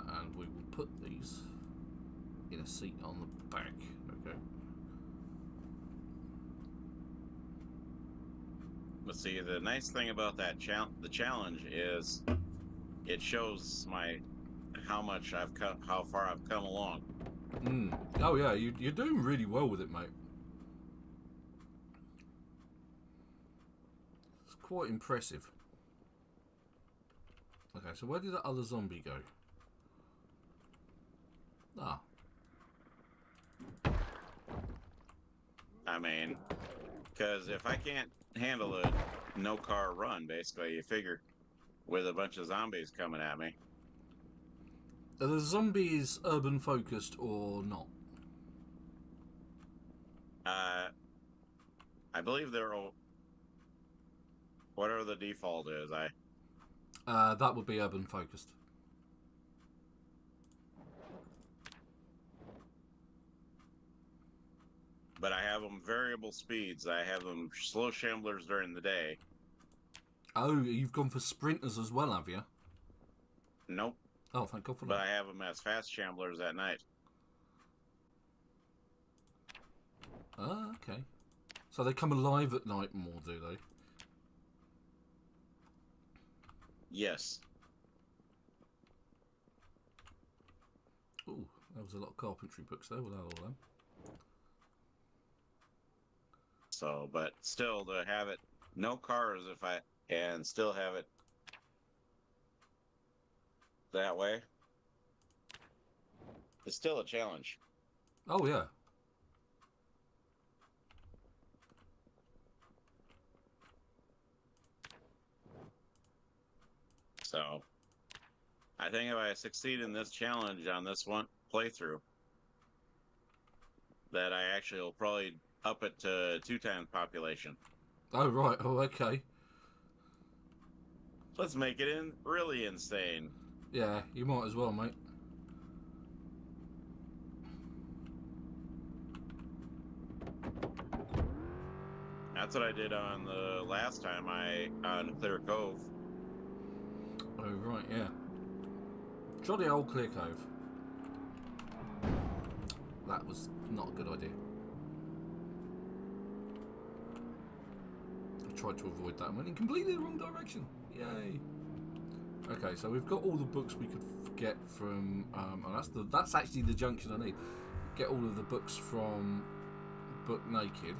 A: And we will put these in a seat on the back. Okay.
B: But see, the nice thing about that the challenge is it shows how far I've come along.
A: Oh yeah, you're doing really well with it, mate. It's quite impressive. Okay, so where did that other zombie go? Ah.
B: I mean, because if I can't handle a no-car run, basically, you figure with a bunch of zombies coming at me.
A: Are the zombies urban focused or not?
B: I believe they're all, whatever the default is.
A: That would be urban focused.
B: But I have them variable speeds. I have them slow shamblers during the day.
A: Oh, you've gone for sprinters as well, have you?
B: Nope.
A: Oh, thank God for that.
B: But I have them as fast shamblers at night.
A: Ah, okay. So they come alive at night more, do they?
B: Yes.
A: Ooh, there was a lot of carpentry books there. We'll have all them.
B: So, but still, to have it no cars and still have it that way, it's still a challenge.
A: Oh yeah.
B: So, I think if I succeed in this challenge on this one playthrough, that I actually will probably up it to 2 times population.
A: Oh right. Oh okay.
B: Let's make it really insane.
A: Yeah, you might as well, mate.
B: That's what I did on the last time on Clear Cove.
A: Oh right, yeah. Jolly old Clear Cove. That was not a good idea. I tried to avoid that and went in completely the wrong direction. Yay. Okay, so we've got all the books we could get from and that's actually the junction I need. Get all of the books from Book Naked.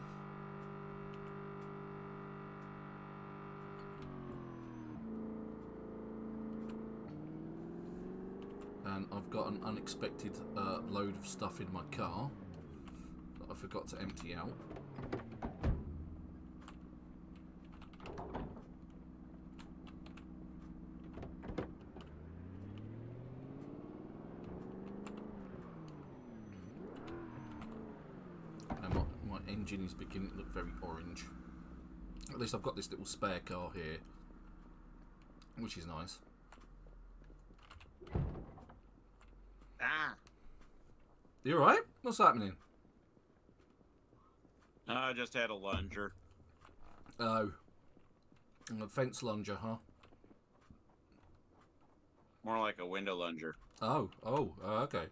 A: And I've got an unexpected load of stuff in my car that I forgot to empty out. And my engine is beginning to look very orange. At least I've got this little spare car here, which is nice. You alright? What's happening?
B: I just had a lunger.
A: Oh. A fence lunger, huh?
B: More like a window lunger.
A: Oh, okay.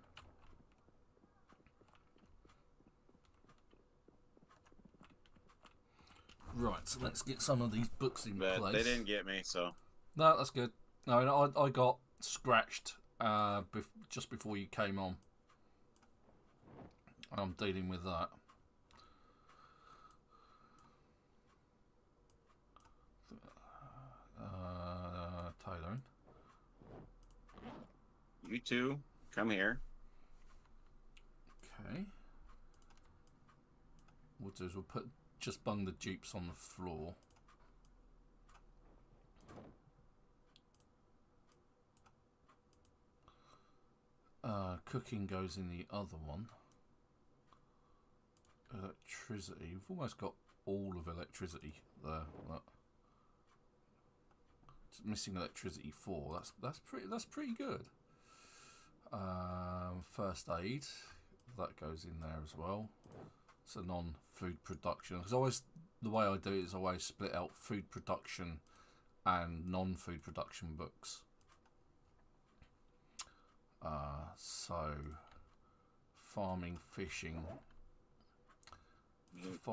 A: Right, so let's get some of these books in
B: But
A: place.
B: they didn't get me, so...
A: No, that's good. No, I got scratched just before you came on. I'm dealing with that. Taylor.
B: You two, come here.
A: Okay. We'll do is we'll just bung the dupes on the floor. Cooking goes in the other one. Electricity. We've almost got all of electricity there. Look. Just missing electricity 4. That's pretty good. First aid. That goes in there as well. It's a non-food production. Because the way I do it is I always split out food production and non-food production books. So farming, fishing.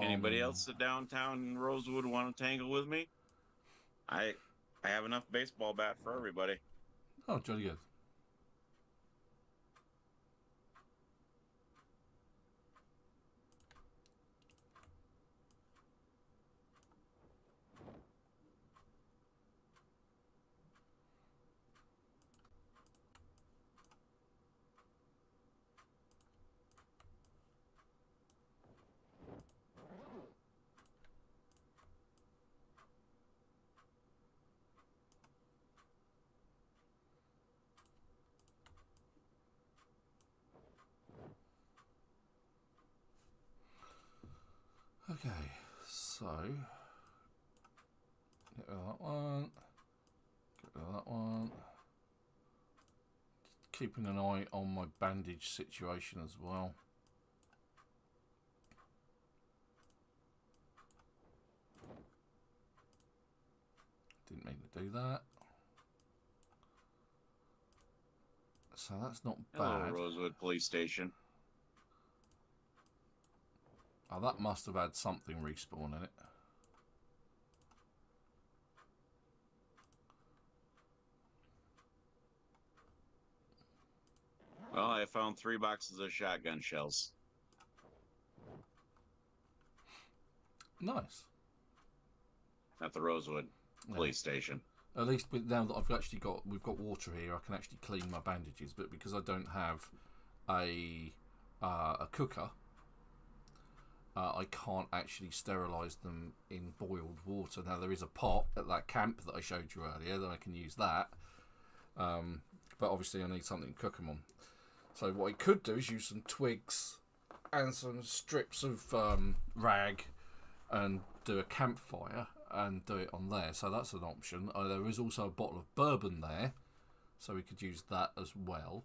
B: Anybody else at downtown in Rosewood want to tangle with me? I have enough baseball bat for everybody.
A: Oh, jolly good. Okay, so get rid of that one. Get rid of that one. Keeping an eye on my bandage situation as well. Didn't mean to do that. So that's not
B: Hello,
A: bad.
B: Rosewood Police Station.
A: Oh, that must have had something respawn in it.
B: Well, I found 3 boxes of shotgun shells.
A: Nice.
B: At the Rosewood Police Station.
A: At least now that we've got water here, I can actually clean my bandages. But because I don't have a cooker, I can't actually sterilise them in boiled water. Now there is a pot at that camp that I showed you earlier that I can use that, but obviously I need something to cook them on. So what I could do is use some twigs and some strips of rag and do a campfire and do it on there. So that's an option. There is also a bottle of bourbon there, so we could use that as well.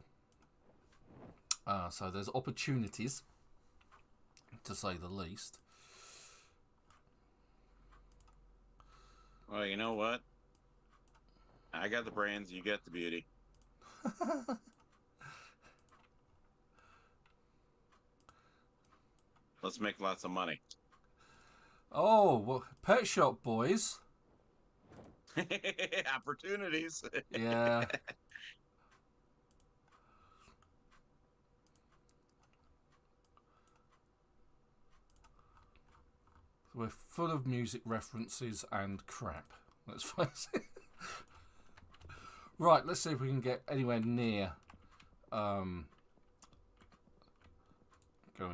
A: So there's opportunities, to say the least.
B: Well, you know what? I got the brains, you get the beauty. Let's make lots of money.
A: Oh, well, Pet Shop Boys.
B: Opportunities.
A: Yeah. We're full of music references and crap. Let's face it. Right, let's see if we can get anywhere near. Go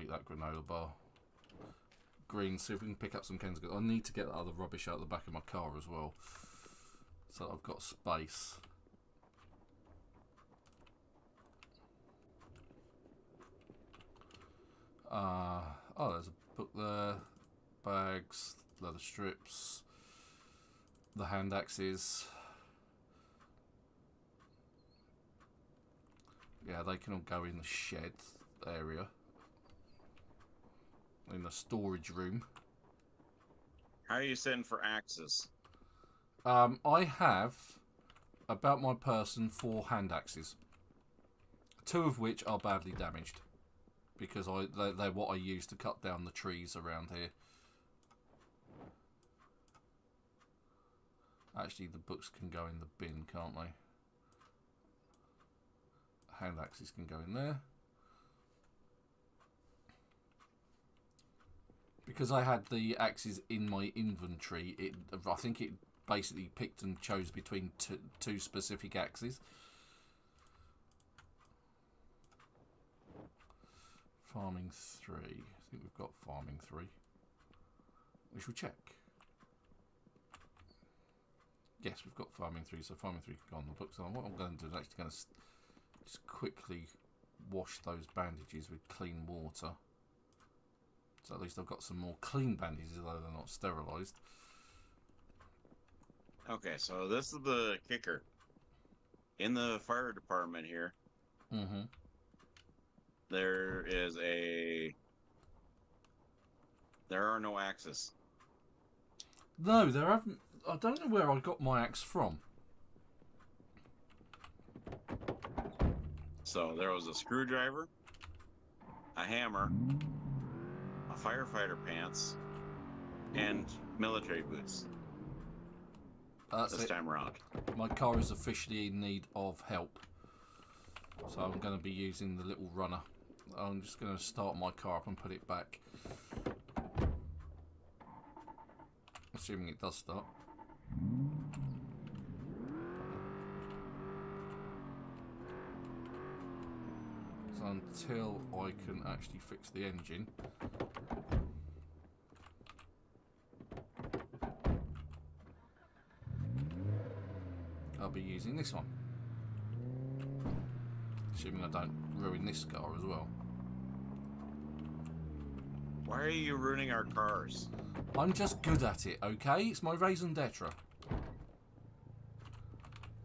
A: eat that granola bar. Green, see if we can pick up some cans. I need to get that other rubbish out of the back of my car as well, so I've got space. Oh, there's a book there. Bags, leather strips, the hand axes. Yeah, they can all go in the shed. area. In the storage room.
B: How are you setting for axes?
A: I have, about my person, 4 hand axes. 2 of which are badly damaged. Because they're what I use to cut down the trees around here. Actually, the books can go in the bin, can't they? Hand axes can go in there. Because I had the axes in my inventory, I think it basically picked and chose between two specific axes. Farming 3. I think we've got farming 3. We shall check. Yes, we've got farming 3, so farming 3 can go on the books. So what I'm going to do is actually going to just quickly wash those bandages with clean water. So at least I've got some more clean bandages, although they're not sterilised.
B: Okay, so this is the kicker. In the fire department here, there are no axes.
A: No, there haven't. I don't know where I got my axe from.
B: So there was a screwdriver, a hammer, a firefighter pants, and military boots. This time around.
A: My car is officially in need of help. So I'm going to be using the little runner. I'm just going to start my car up and put it back. Assuming it does start. So until I can actually fix the engine, I'll be using this one. Assuming I don't ruin this car as well.
B: Why are you ruining our cars?
A: I'm just good at it, okay? It's my raison d'etre.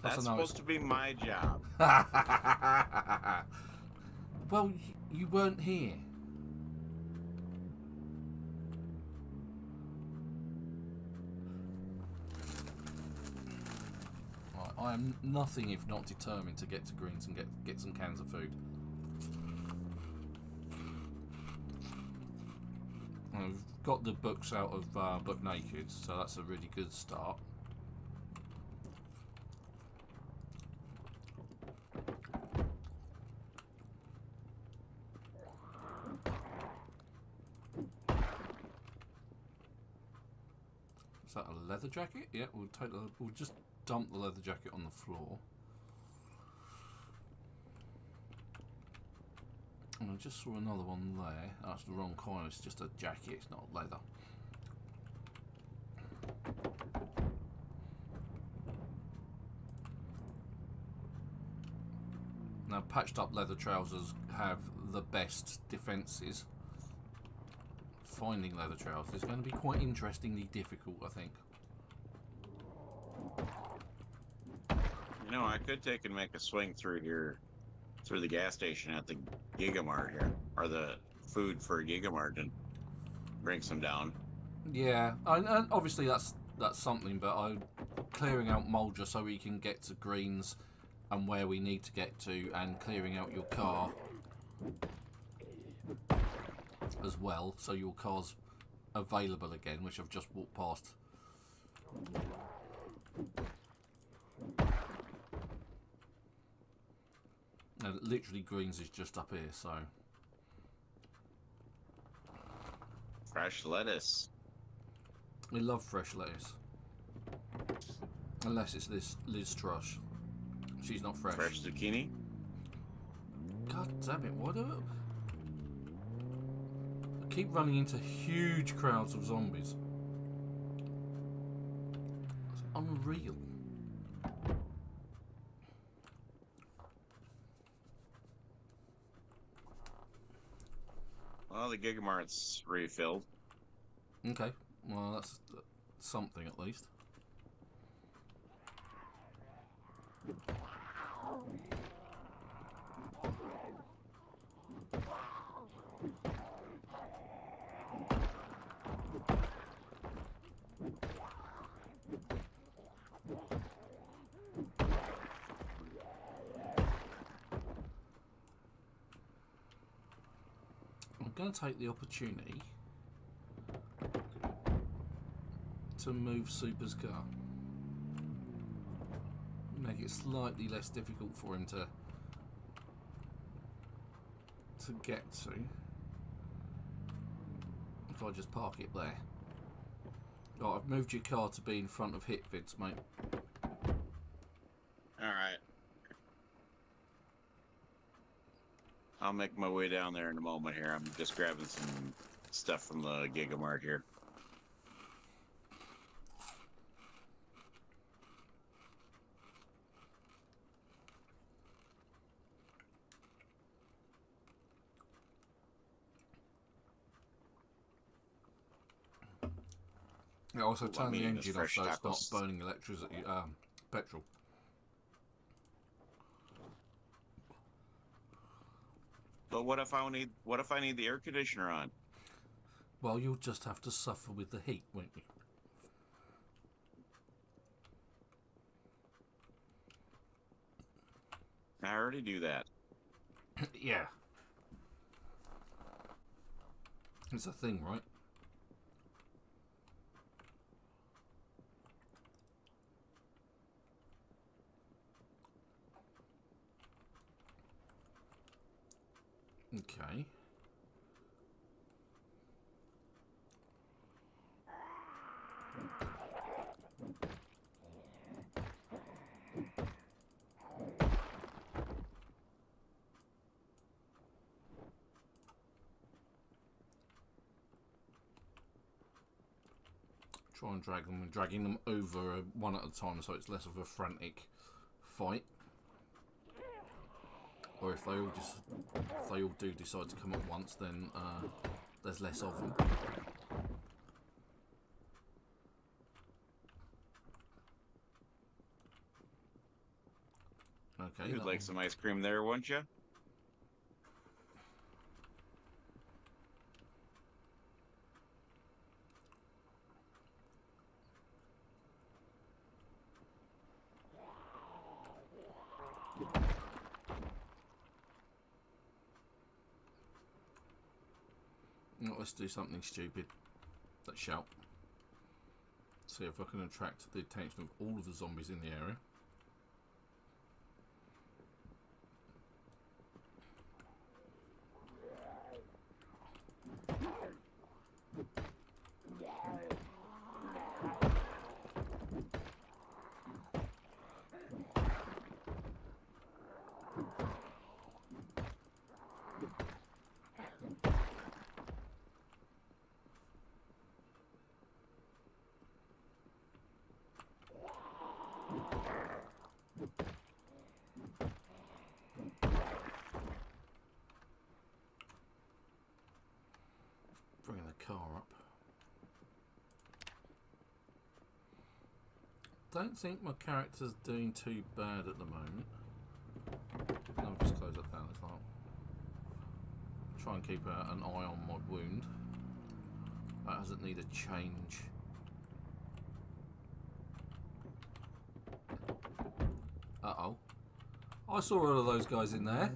B: That's supposed to be my job.
A: Well, you weren't here. Right, I am nothing if not determined to get to Greens and get some cans of food. I've got the books out of Book Naked, so that's a really good start. Is that a leather jacket? Yeah, we'll just dump the leather jacket on the floor. And I just saw another one there. Oh, that's the wrong kind. It's just a jacket. It's not leather. Now, patched up leather trousers have the best defences. Finding leather trousers is going to be quite interestingly difficult, I think.
B: You know, I could take and make a swing through here, through the gas station at the Gigamart here, or the food for Gigamart, and bring some down.
A: Yeah, and obviously that's something, but I'm clearing out Muldraugh so we can get to Greens and where we need to get to, and clearing out your car as well, so your car's available again, which I've just walked past. And literally Greens is just up here, so
B: Fresh lettuce.
A: we love fresh lettuce, unless it's this Liz Trush. She's not fresh.
B: Fresh zucchini.
A: God damn it! Why do I keep running into huge crowds of zombies? It's unreal.
B: Well, the Gigamart's refilled.
A: Okay, well that's something at least. going to take the opportunity to move Super's car. Make it slightly less difficult for him to get to. If I just park it there. Right, I've moved your car to be in front of Hitvid's, mate.
B: Alright. I'll make my way down there in a moment here. I'm just grabbing some stuff from the Gigamart here.
A: Yeah, also turn the engine off so it's not
B: tacos.
A: burning electricity, petrol.
B: But what if I need the air conditioner on?
A: Well, you'll just have to suffer with the heat, won't you?
B: I already do that.
A: Yeah. It's a thing, right? Okay. Try and drag them, and dragging them over one at a time so it's less of a frantic fight. Or if they all do decide to come at once, then there's less of them. Okay.
B: You'd like some ice cream there, wouldn't you?
A: Let's do something stupid. Let's shout. See if I can attract the attention of all of the zombies in the area. Bringing the car up. Don't think my character's doing too bad at the moment. I'll just close that down as well. Try and keep an eye on my wound. That doesn't need a change. Uh-oh. I saw all of those guys in there.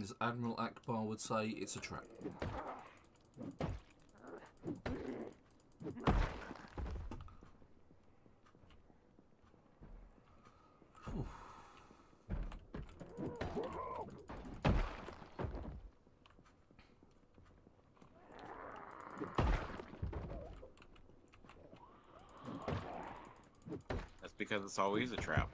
A: As Admiral Akbar would say, it's a trap. Whew.
B: That's because it's always a trap.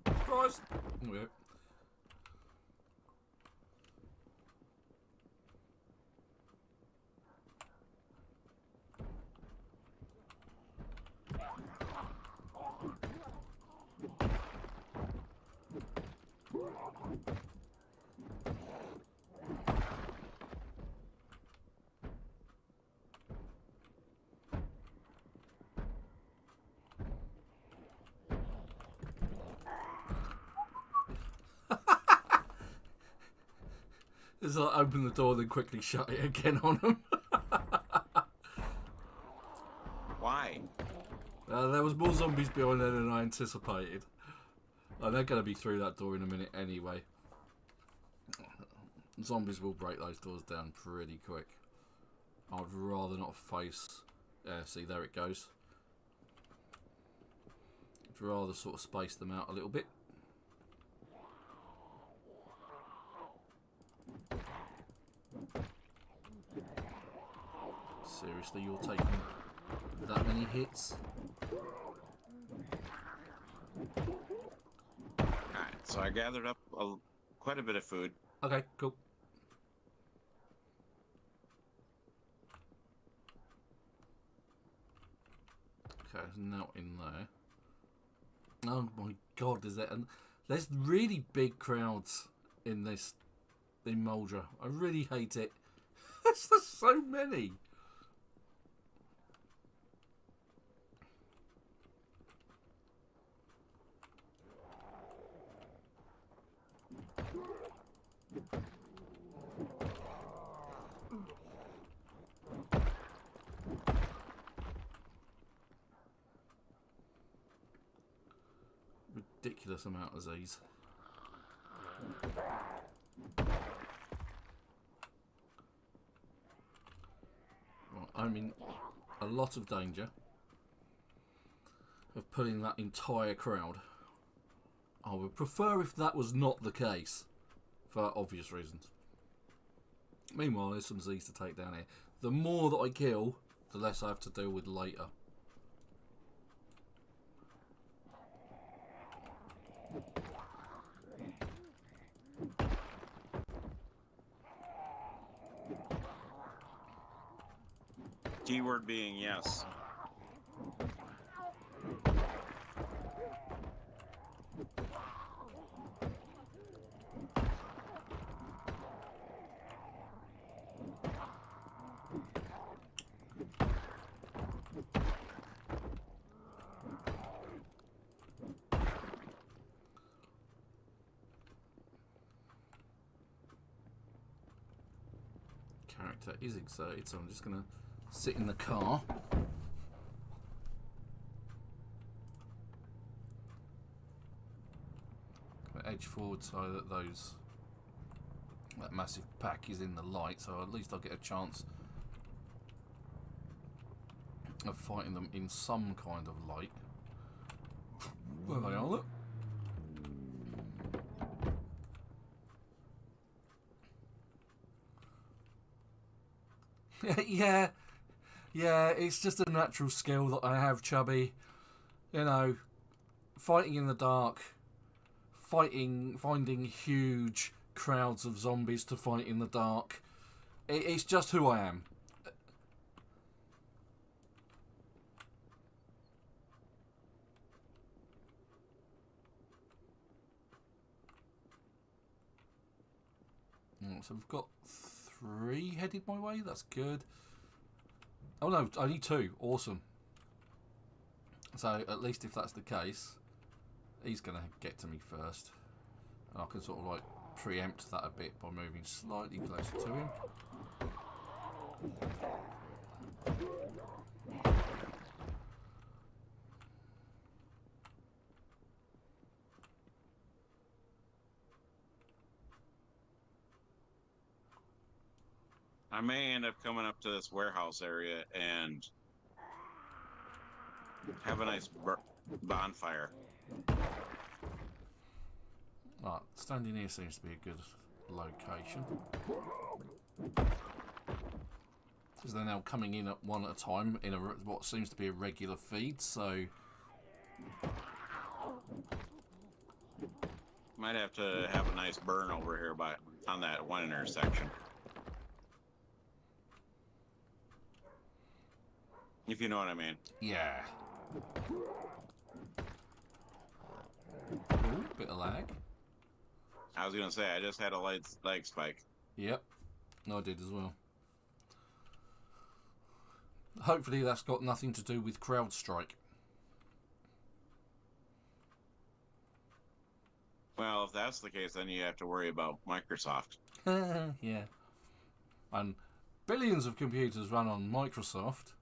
A: Surprise! Yeah. Just like open the door, then quickly shut it again on them.
B: Why?
A: There was more zombies behind there than I anticipated. They're going to be through that door in a minute anyway. Zombies will break those doors down pretty quick. I'd rather not face... Yeah, see, there it goes. I'd rather sort of space them out a little bit. Seriously, you're taking that many hits?
B: Alright, so I gathered up quite a bit of food.
A: Okay, cool. Okay, there's now in there. Oh my god, is that... And there's really big crowds in this... in Muldraugh. I really hate it. There's just so many. Ridiculous amount of Z's. Right, I'm in a lot of danger of pulling that entire crowd. I would prefer if that was not the case, for obvious reasons. Meanwhile, there's some Z's to take down here. The more that I kill, the less I have to deal with later.
B: Keyword being yes.
A: Character is exerted, so I'm just going to sit in the car. Edge forward so that that massive pack is in the light, so at least I'll get a chance of fighting them in some kind of light. There they are, look. Yeah, it's just a natural skill that I have, Chubby. You know, fighting in the dark, finding huge crowds of zombies to fight in the dark. It's just who I am. So we've got 3 headed my way. That's good. Oh no, only 2. Awesome. So at least if that's the case, he's going to get to me first. And I can sort of like preempt that a bit by moving slightly closer to him.
B: I may end up coming up to this warehouse area and have a nice bonfire.
A: Right, standing here seems to be a good location. Because they're now coming in at one at a time in what seems to be a regular feed, so...
B: Might have to have a nice burn over here on that one intersection. If you know what I mean.
A: Yeah. Ooh, bit of lag.
B: I was going to say, I just had a lag spike.
A: Yep. No, I did as well. Hopefully that's got nothing to do with CrowdStrike.
B: Well, if that's the case, then you have to worry about Microsoft.
A: Yeah. And billions of computers run on Microsoft.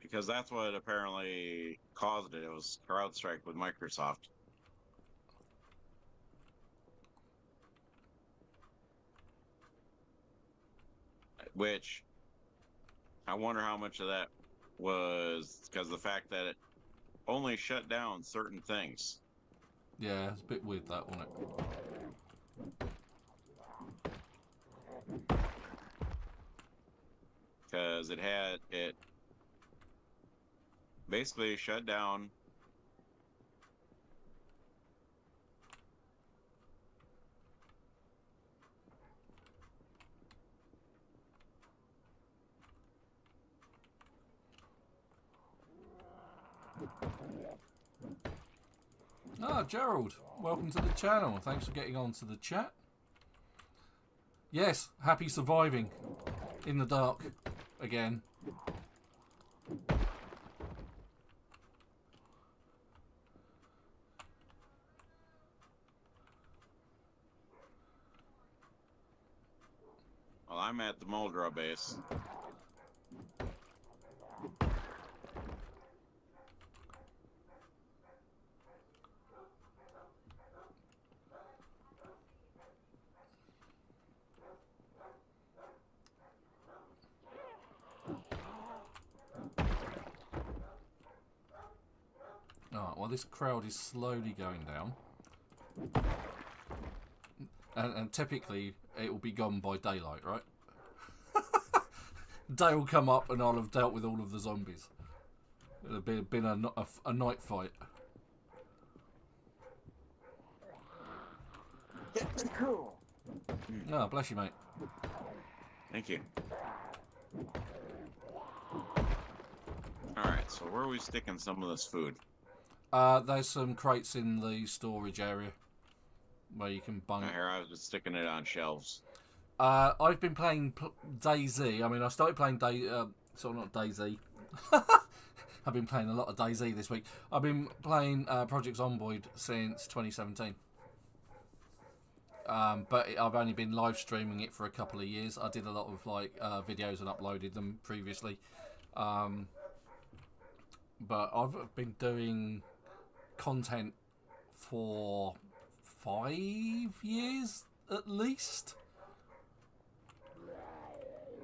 B: Because that's what apparently caused it. It was CrowdStrike with Microsoft. Which, I wonder how much of that was because the fact that it only shut down certain things.
A: Yeah, it's a bit weird that, wasn't it?
B: Because it basically shut down
A: Ah, Gerald, welcome to the channel. Thanks for getting on to the chat. Yes, happy surviving in the dark again.
B: Well, I'm at the Muldraugh base.
A: Alright, well this crowd is slowly going down. And typically it will be gone by daylight, right? Day will come up and I'll have dealt with all of the zombies. It'll have been a night fight.
C: Cool.
A: Oh, bless you, mate.
B: Thank you. Alright, so where are we sticking some of this food?
A: There's some crates in the storage area where you can bunk.
B: Here, I was just sticking it on shelves.
A: I've been playing DayZ. I mean, I started playing not DayZ. I've been playing a lot of DayZ this week. I've been playing Project Zomboid since 2017. But I've only been live streaming it for a couple of years. I did a lot of like videos and uploaded them previously. But I've been doing content for 5 years at least.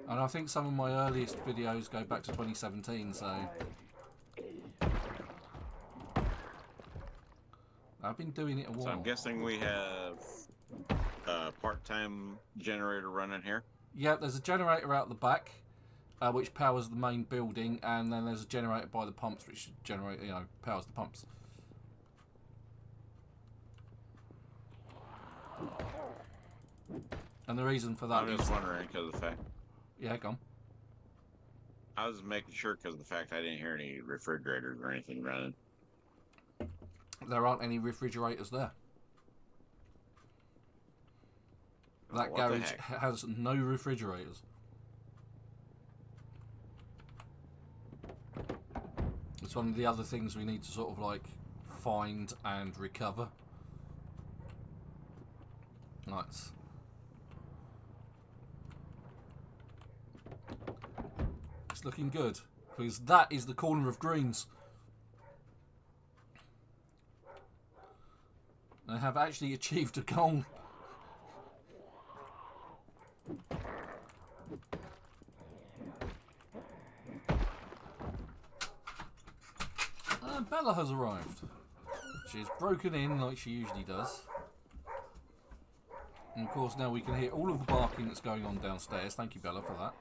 A: And I think some of my earliest videos go back to 2017, so I've been doing it a while.
B: So I'm guessing we have a part-time generator running here.
A: Yeah, there's a generator out the back, which powers the main building, and then there's a generator by the pumps, which powers the pumps. And the reason for that
B: I'm just wondering because of the fact.
A: Yeah, go on.
B: I was making sure because of the fact I didn't hear any refrigerators or anything running.
A: There aren't any refrigerators there. That garage has no refrigerators. It's one of the other things we need to sort of like find and recover. Nice. It's looking good because that is the corner of greens. I have actually achieved a goal. Bella has arrived. She's broken in like she usually does. And of course now we can hear all of the barking that's going on downstairs. Thank you, Bella, for that.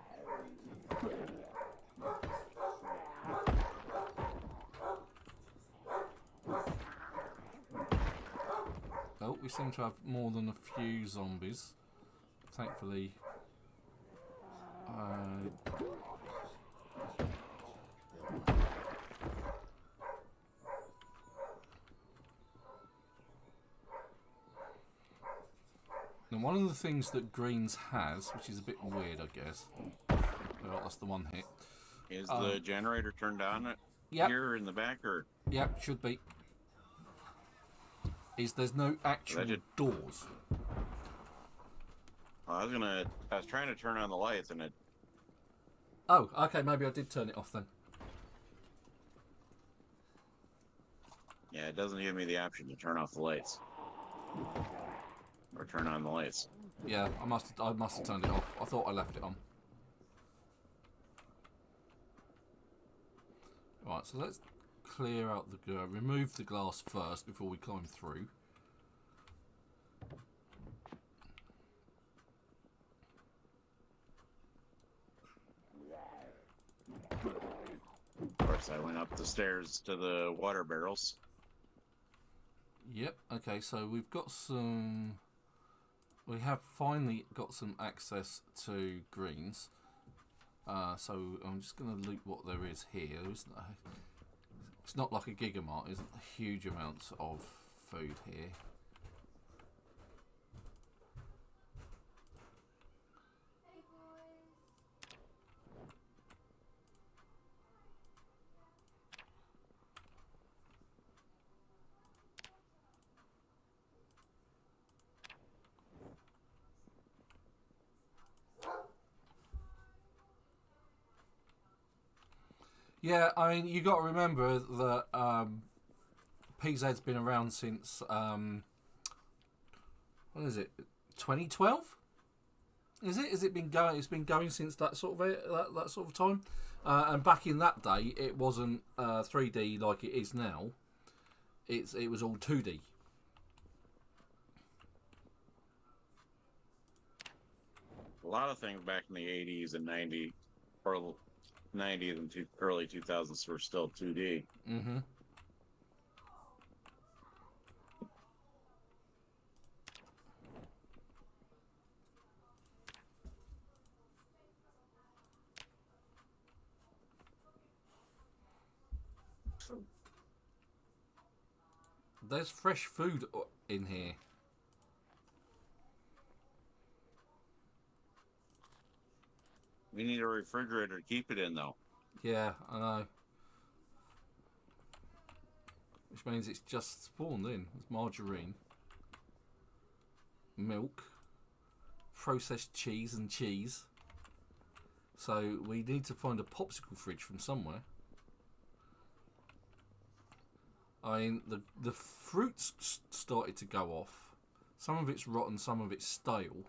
A: Oh, we seem to have more than a few zombies. Thankfully. Now, one of the things that Greens has, which is a bit weird, I guess. Well, that's the one hit.
B: Is the generator turned on
A: yep.
B: here in the back, or?
A: Yep, should be. is there's no actual doors.
B: I was trying to turn on the lights and it.
A: Oh, okay, maybe I did turn it off then.
B: Yeah, it doesn't give me the option to turn off the lights. Or turn on the lights.
A: Yeah, I must have turned it off. I thought I left it on. Right, so let's clear out the remove the glass first before we climb through.
B: Of course, I went up the stairs to the water barrels.
A: Yep, okay, so we've got some... We have finally got some access to greens. So I'm just going to loot what there is here. It's not like a Gigamart, there's huge amounts of food here. Yeah, I mean, you got to remember that PZ's been around since what is it? 2012? Is it? Has it been going? It's been going since that sort of that sort of time. And back in that day, it wasn't 3D like it is now. It was all 2D.
B: A lot of things back in the 80s and 90s, or 90s and early 2000s were still 2D.
A: Mm-hmm. There's fresh food in here.
B: We need a refrigerator to keep it in, though.
A: Yeah, I know. Which means it's just spawned in. It's margarine, milk, processed cheese and cheese. So we need to find a popsicle fridge from somewhere. I mean, the fruits started to go off. Some of it's rotten, some of it's stale.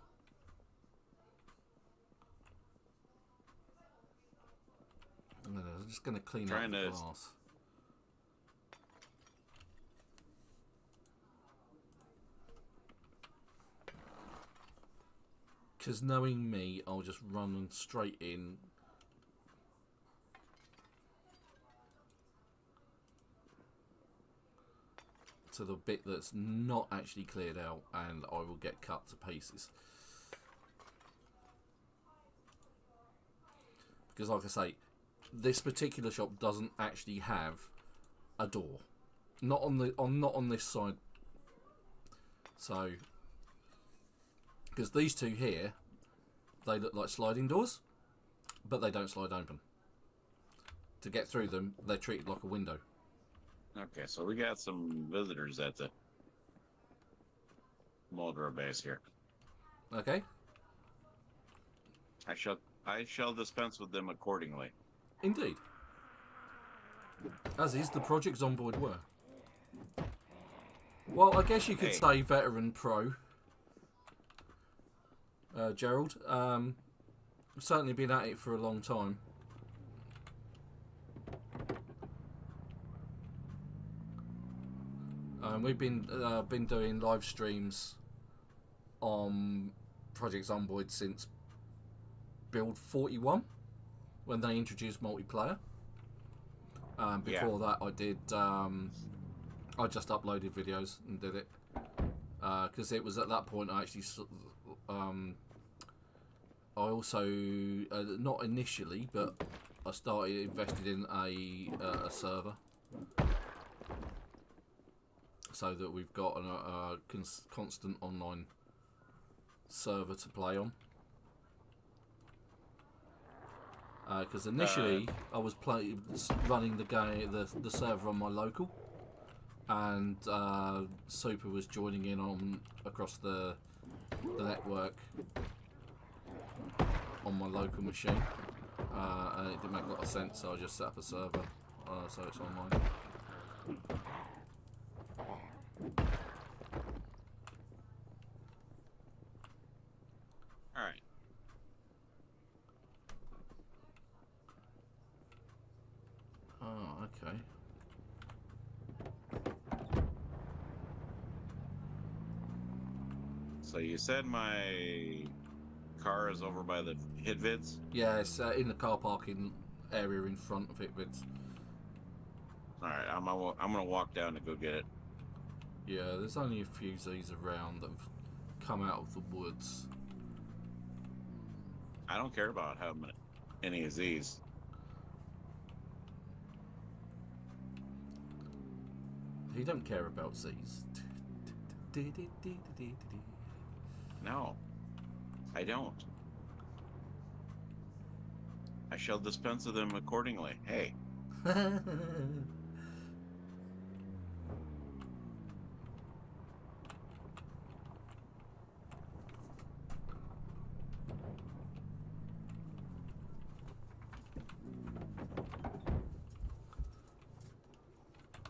A: I'm just going to clean up the glass. Because knowing me, I'll just run straight in. To the bit that's not actually cleared out, and I will get cut to pieces. Because like I say, this particular shop doesn't actually have a door. Not on this side. So because these two here, they look like sliding doors, but they don't slide open. To get through them, they're treated like a window.
B: Okay, so we got some visitors at the Muldraugh base here.
A: Okay.
B: I shall dispense with them accordingly.
A: Indeed. As is the Project Zomboid were. Well, I guess you could say veteran pro. Gerald. Certainly been at it for a long time. We've been doing live streams on Project Zomboid since build 41, when they introduced multiplayer. Before that, I did. I just uploaded videos and did it because it was at that point I actually. I also not initially, but I invested in a server. So that we've got a constant online server to play on. Because initially I was running the game, the server on my local, and Super was joining in on across the network on my local machine, and it didn't make a lot of sense, so I just set up a server so it's online.
B: All right.
A: Oh, okay.
B: So you said my car is over by the hit vids?
A: Yeah, it's in the car parking area in front of Hitvids.
B: All right, I'm gonna walk down to go get it.
A: Yeah, there's only a few Z's around that have come out of the woods.
B: I don't care about having any of these.
A: He don't care about Z's.
B: No, I don't. I shall dispense of them accordingly. Hey.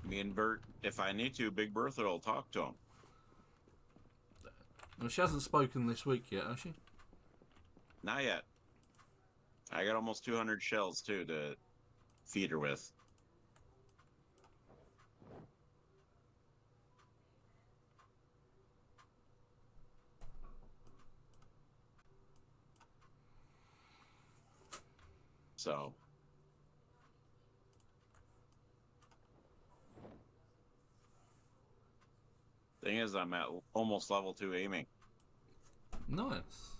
B: Me and Bert, if I need to, Big Bertha will talk to him.
A: Well, she hasn't spoken this week yet, has she?
B: Not yet. I got almost 200 shells, too, to feed her with. So. Thing is, I'm at almost level 2 aiming.
A: Nice.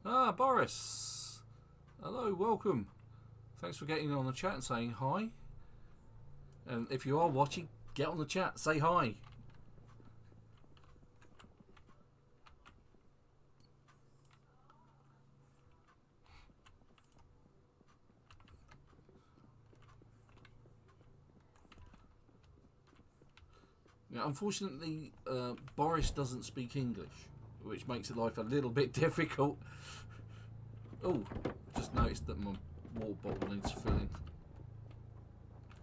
A: Ah, Boris. Hello, welcome. Thanks for getting on the chat and saying hi. And if you are watching, get on the chat, say hi. Yeah, unfortunately, Boris doesn't speak English, which makes life a little bit difficult. Oh, just noticed that my water bottle needs filling.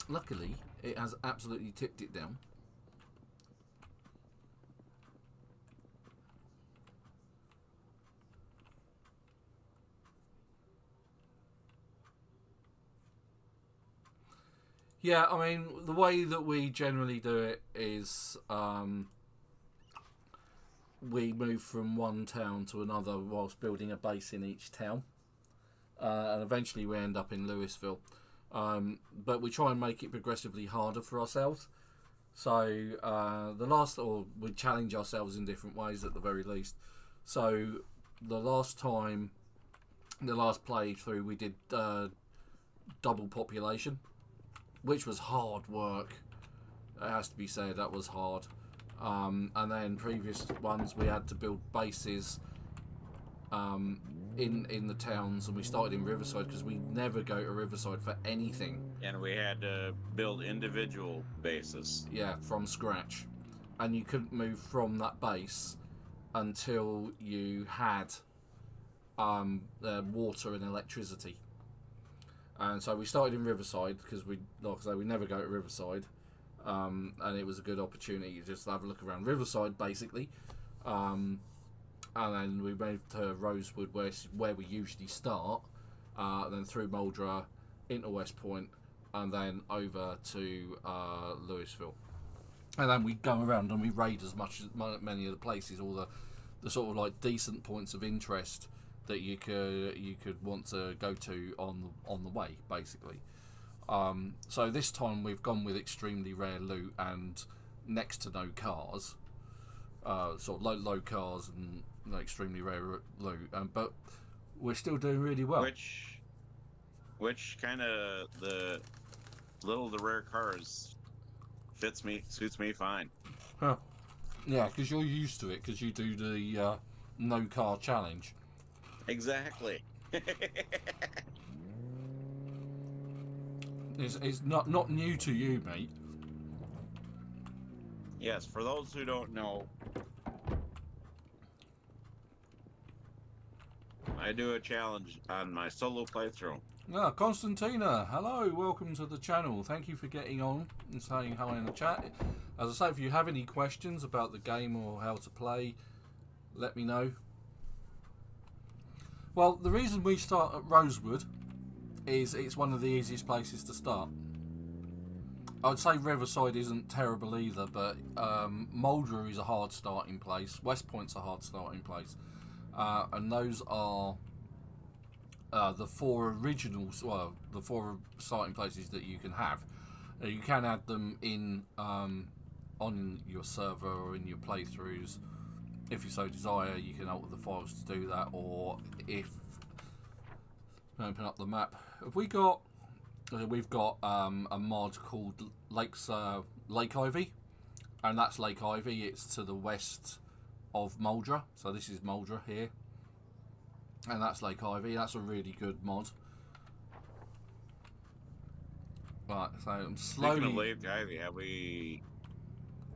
A: Luckily, it has absolutely tipped it down. Yeah, I mean, the way that we generally do it is we move from one town to another whilst building a base in each town. And eventually we end up in Louisville. But we try and make it progressively harder for ourselves. So we challenge ourselves in different ways at the very least. So the last playthrough, we did double population, which was hard work. It has to be said, that was hard. And then previous ones, we had to build bases in the towns, and we started in Riverside because we never go to Riverside for anything.
B: And we had to build individual bases.
A: Yeah, from scratch. And you couldn't move from that base until you had water and electricity. And so we started in Riverside because we never go to Riverside, and it was a good opportunity to just have a look around Riverside, basically. And then we moved to Rosewood, where we usually start, then through Muldraugh into West Point, and then over to Louisville. And then we go around and we raid as many of the places, all the sort of like decent points of interest that you could want to go to on the way, basically. So this time we've gone with extremely rare loot and next to no cars, sort of low cars and extremely rare loot, but we're still doing really well.
B: Which kind of the rare cars suits me fine.
A: Huh. Yeah, because you're used to it, because you do the no car challenge.
B: Exactly.
A: It's not new to you, mate.
B: Yes, for those who don't know, I do a challenge on my solo playthrough.
A: Ah, Constantina, hello, welcome to the channel. Thank you for getting on and saying hi in the chat. As I say, if you have any questions about the game or how to play, let me know. Well, the reason we start at Rosewood is it's one of the easiest places to start. I'd say Riverside isn't terrible either, but Muldraugh is a hard starting place. West Point's a hard starting place. And those are the four originals, well, the four starting places that you can have. You can add them in on your server or in your playthroughs. If you so desire, you can alter the files to do that, or if open up the map. Have we got? We've got a mod called Lake Ivy, and that's Lake Ivy. It's to the west of Muldraugh, so this is Muldraugh here, and that's Lake Ivy. That's a really good mod. Right, so I'm slowly.
B: Speaking of Lake Ivy, have we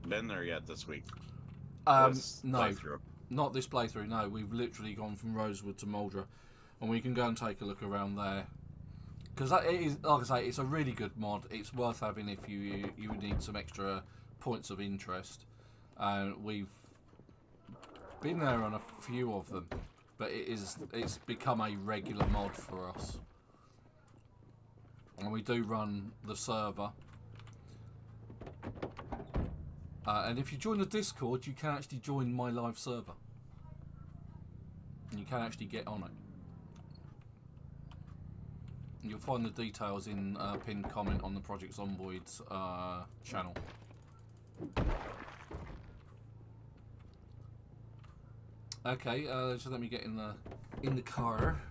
B: been there yet this week?
A: No,
B: Playthrough?
A: not this playthrough. No, we've literally gone from Rosewood to Muldraugh, and we can go and take a look around there. Because it is, like I say, it's a really good mod. It's worth having if you need some extra points of interest. We've been there on a few of them, but it's become a regular mod for us. And we do run the server. And if you join the Discord, you can actually join my live server. And you can actually get on it. You'll find the details in pinned comment on the Project Zomboid's channel. Okay, so let me get in the car.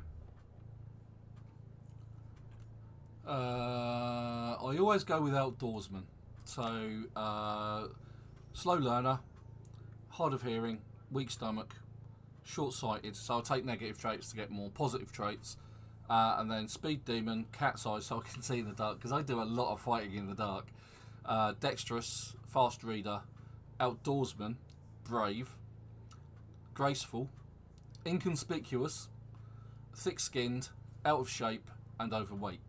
A: I always go with outdoorsman. So slow learner, hard of hearing, weak stomach, short-sighted. So I'll take negative traits to get more positive traits. And then Speed Demon, Cat's Eye, so I can see in the dark, because I do a lot of fighting in the dark. Dexterous, Fast Reader, Outdoorsman, Brave, Graceful, Inconspicuous, Thick-Skinned, Out of Shape, and Overweight.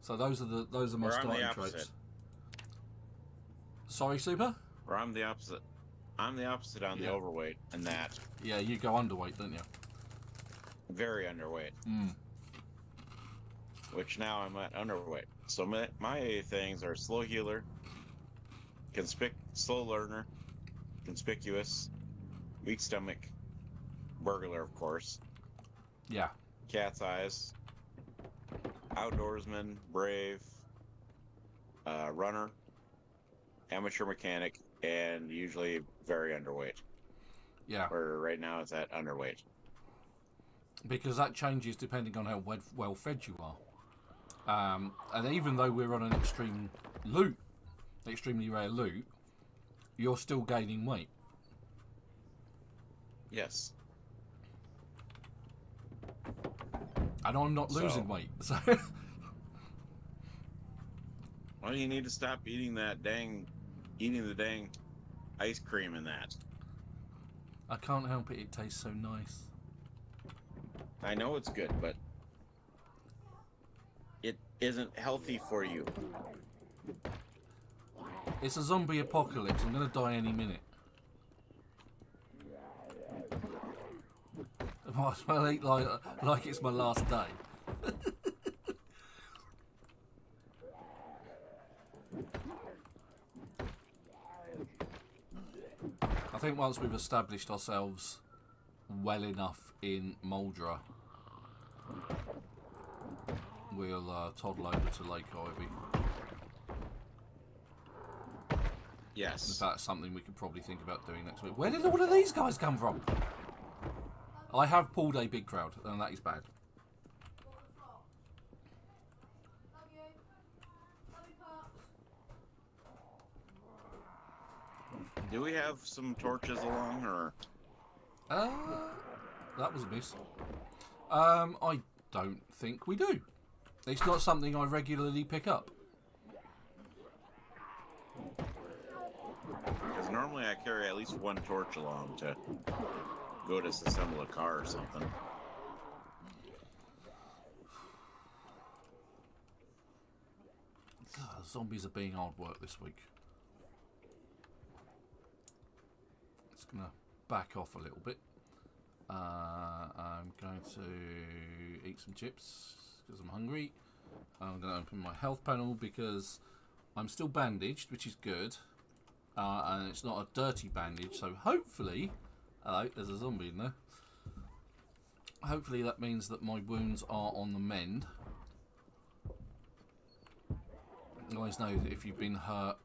A: So those are my starting traits. Sorry, Super?
B: Or I'm the opposite. I'm the opposite on the overweight and that.
A: Yeah, you go underweight, don't you?
B: Very underweight. Which now I'm at underweight. So my things are slow healer, slow learner, conspicuous, weak stomach, burglar, of course.
A: Yeah.
B: Cat's eyes, outdoorsman, brave, runner, amateur mechanic, and usually very underweight.
A: Yeah.
B: Where right now it's at underweight.
A: Because that changes depending on how well fed you are. And even though we're on an extremely rare loot, you're still gaining weight.
B: Yes.
A: And I'm not losing weight. So
B: well, you need to stop eating the dang ice cream in that.
A: I can't help it. It tastes so nice.
B: I know it's good, but it isn't healthy for you.
A: It's a zombie apocalypse. I'm going to die any minute. I might as well eat like it's my last day. I think once we've established ourselves well enough in Muldraugh, we'll toddle over to Lake Ivy.
B: Yes.
A: In fact, something we could probably think about doing next week. Where did all of these guys come from? I have pulled a big crowd, and that is bad.
B: Do we have some torches along, or?
A: That was a miss. I don't think we do. It's not something I regularly pick up.
B: Because normally I carry at least one torch along to go disassemble a car or something.
A: God, zombies are being hard work this week. Just gonna back off a little bit. I'm going to eat some chips because I'm hungry. I'm going to open my health panel because I'm still bandaged, which is good. And it's not a dirty bandage, so hopefully... Hello, there's a zombie in there. Hopefully that means that my wounds are on the mend. You always know that if you've been hurt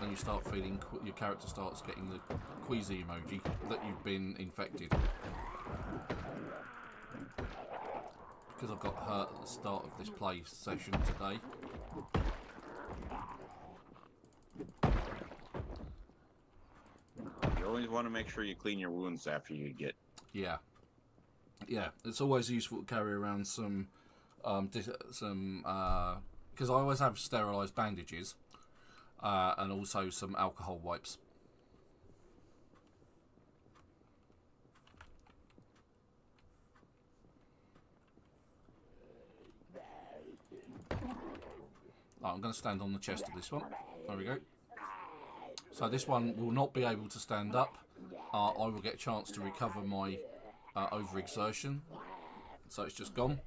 A: and you start feeling... your character starts getting the queasy emoji that you've been infected. Because I've got hurt at the start of this play session today.
B: You always want to make sure you clean your wounds after you get...
A: Yeah. Yeah, it's always useful to carry around some... because I always have sterilised bandages. And also some alcohol wipes. Oh, I'm going to stand on the chest of this one. There we go. So this one will not be able to stand up. I will get a chance to recover my overexertion. So it's just gone.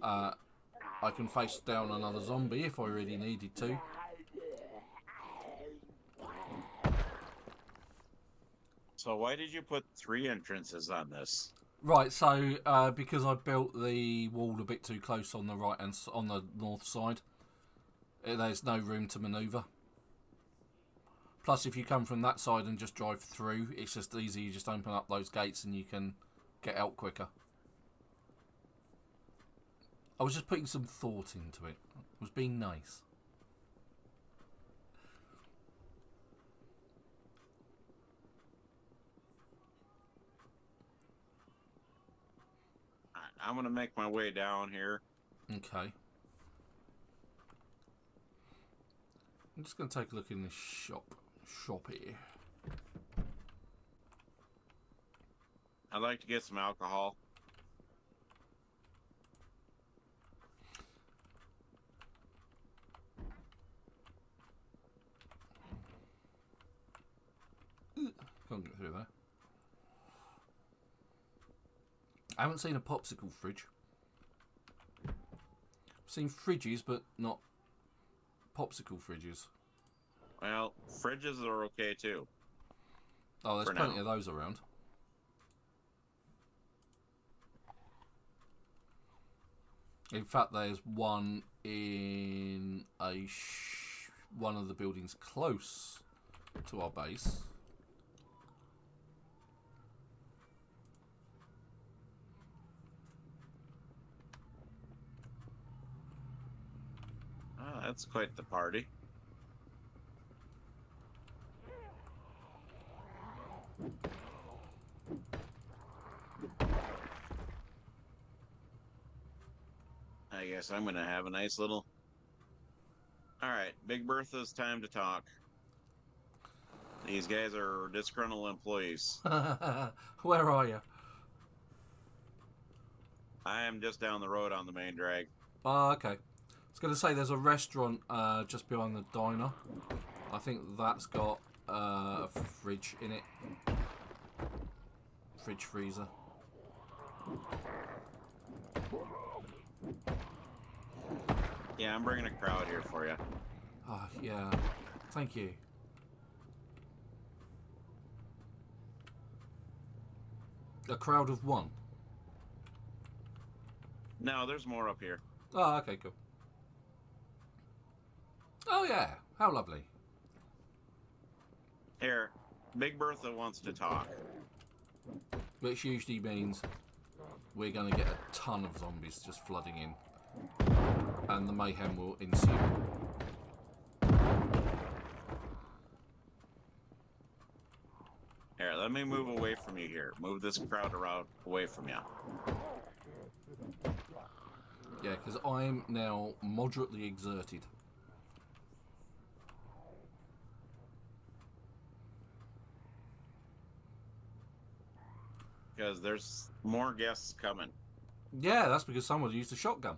A: I can face down another zombie if I really needed to.
B: So why did you put 3 entrances on this?
A: Right, so because I built the wall a bit too close on the right and on the north side, there's no room to manoeuvre. Plus, if you come from that side and just drive through, it's just easy. You just open up those gates and you can get out quicker. I was just putting some thought into it. I was being nice.
B: I'm going to make my way down here.
A: Okay. I'm just going to take a look in this shop here.
B: I'd like to get some alcohol.
A: Can't get through there. I haven't seen a popsicle fridge. I've seen fridges, but not popsicle fridges.
B: Well, fridges are okay too.
A: Oh, there's plenty of those around. In fact, there's one in one of the buildings close to our base.
B: Oh, that's quite the party. I guess I'm gonna have a nice little... Alright, Big Bertha's time to talk. These guys are disgruntled employees.
A: Where are you?
B: I am just down the road on the main drag.
A: Oh, okay. I was going to say there's a restaurant just behind the diner. I think that's got a fridge in it. Fridge freezer.
B: Yeah, I'm bringing a crowd here for you.
A: Oh, yeah. Thank you. A crowd of one?
B: No, there's more up here.
A: Oh, okay, cool. Oh, yeah. How lovely.
B: Here, Big Bertha wants to talk.
A: Which usually means we're going to get a ton of zombies just flooding in. And the mayhem will ensue.
B: let me move away from you here. Move this crowd around away from you.
A: Yeah, because I'm now moderately exerted.
B: Because there's more guests coming.
A: Yeah, that's because someone used a shotgun.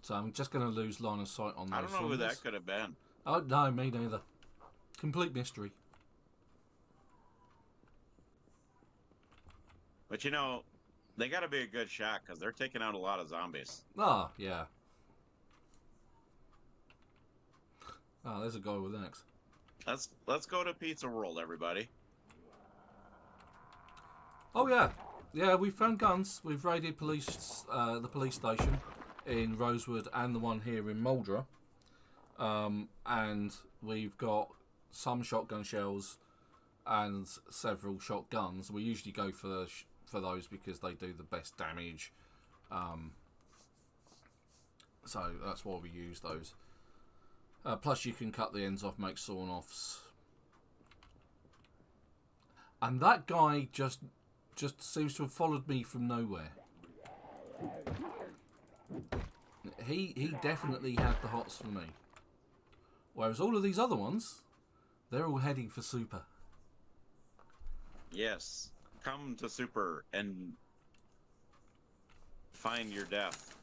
A: So I'm just going to lose line of sight on those.
B: I don't know who that could have been.
A: Oh, no, me neither. Complete mystery.
B: But you know, they got to be a good shot because they're taking out a lot of zombies.
A: Ah, yeah. Oh, there's a guy with an axe.
B: Let's go to Pizza World, everybody.
A: Oh yeah, yeah. We found guns. We've raided the police station in Rosewood and the one here in Muldraugh, and we've got some shotgun shells and several shotguns. We usually go for those because they do the best damage. So that's why we use those. Plus, you can cut the ends off, make sawn-offs. And that guy just seems to have followed me from nowhere. He definitely had the hots for me. Whereas all of these other ones, they're all heading for Super.
B: Yes. Come to Super and find your death.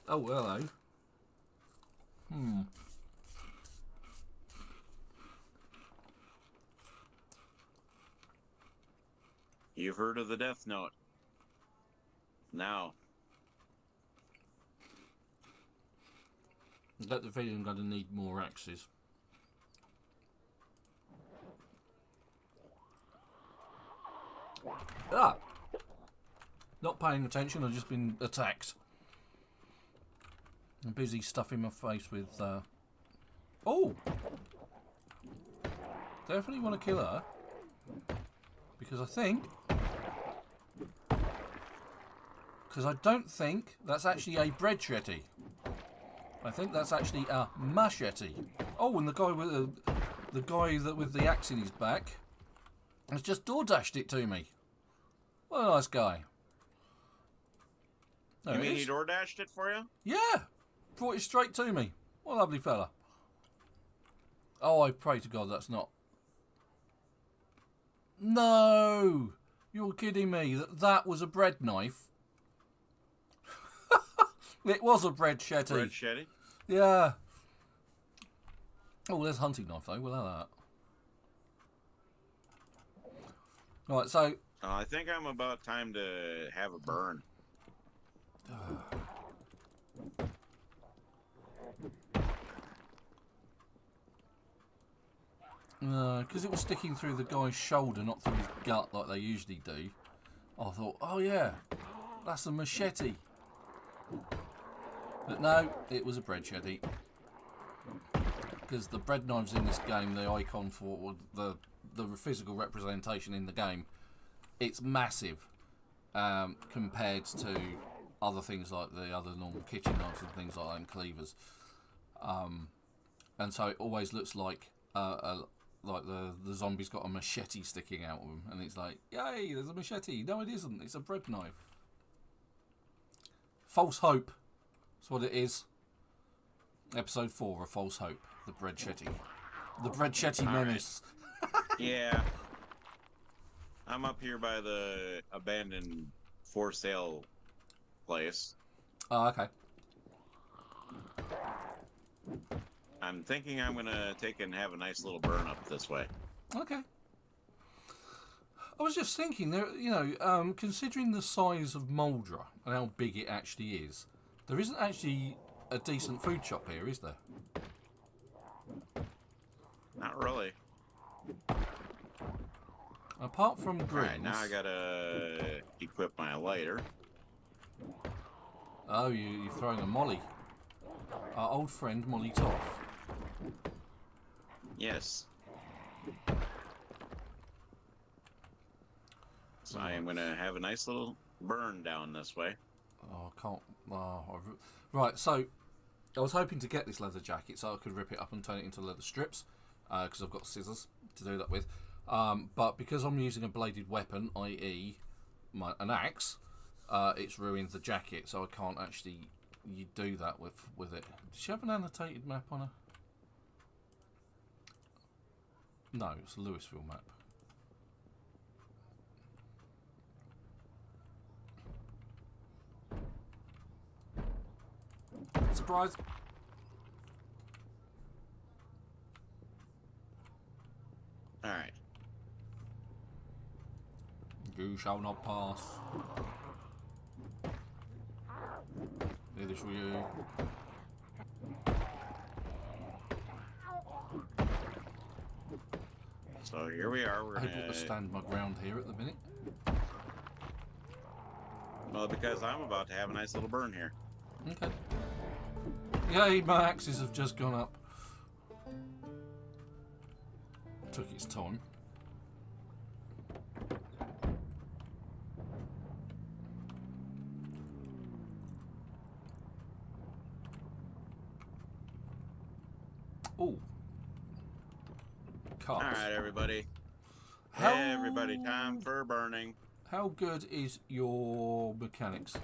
A: Oh, hello.
B: You've heard of the Death Note. Now.
A: I get the feeling I'm going to need more axes. Ah! Not paying attention, I've just been attacked. I'm busy stuffing my face with... Oh! Definitely want to kill her. Because I think... Because I don't think that's actually a bread shetty. I think that's actually a machete. Oh, and the guy with the axe in his back has just door dashed it to me. What a nice guy. There
B: You mean
A: is.
B: he door dashed it for you?
A: Yeah, brought it straight to me. What a lovely fella. Oh, I pray to God that's not. No, you're kidding me. That was a bread knife. It was a bread shetty.
B: Bread shetty?
A: Yeah. Oh, there's a hunting knife though. We'll have that. Right, so.
B: I think I'm about time to have a burn.
A: Because it was sticking through the guy's shoulder, not through his gut like they usually do. I thought, oh yeah, that's a machete. But no, it was a bread shetty. Because the bread knives in this game, the icon for the physical representation in the game, it's massive compared to other things like the other normal kitchen knives and things like that, and cleavers. And so it always looks like the zombie's got a machete sticking out of him, and it's like, yay, there's a machete. No, it isn't. It's a bread knife. False hope. That's what it is. Episode 4 of False Hope. The bread shetty. The bread shetty menace.
B: Yeah. I'm up here by the abandoned for sale place.
A: Oh, okay.
B: I'm thinking I'm gonna take and have a nice little burn up this way.
A: Okay. I was just thinking, there, considering the size of Muldraugh and how big it actually is, there isn't actually a decent food shop here, is there?
B: Not really.
A: Apart from Grins.
B: Alright, now I gotta equip my lighter.
A: Oh, you're throwing a molly. Our old friend Molly Toff.
B: Yes. So I am gonna have a nice little burn down this way.
A: Oh, I can't. Oh, right, so I was hoping to get this leather jacket so I could rip it up and turn it into leather strips, because I've got scissors to do that with. But because I'm using a bladed weapon, i.e. an axe, it's ruined the jacket, so I can't actually do that with it. Does she have an annotated map on her? No, it's a Louisville map. Surprise!
B: Alright.
A: You shall not pass. Neither shall you.
B: So here we are. We're
A: able
B: gonna
A: to stand my ground here at the minute.
B: Well, because I'm about to have a nice little burn here.
A: Okay. Yay, my axes have just gone up. Took its time. Oh. Cars.
B: Alright, everybody.
A: How...
B: Everybody, time for burning.
A: How good is your mechanics?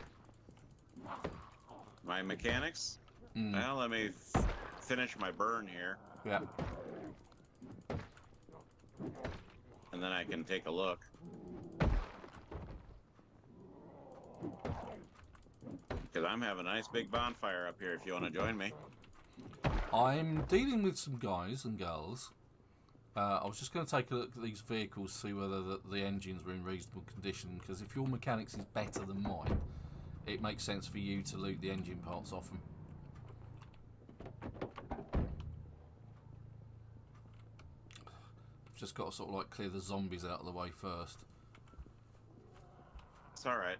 B: My mechanics? Well, let me finish my burn here.
A: Yeah.
B: And then I can take a look. Because I'm having a nice big bonfire up here if you want to join me.
A: I'm dealing with some guys and girls. I was just going to take a look at these vehicles, see whether the engines were in reasonable condition, because if your mechanics is better than mine, it makes sense for you to loot the engine parts off them. Just got to sort of like clear the zombies out of the way first.
B: It's alright.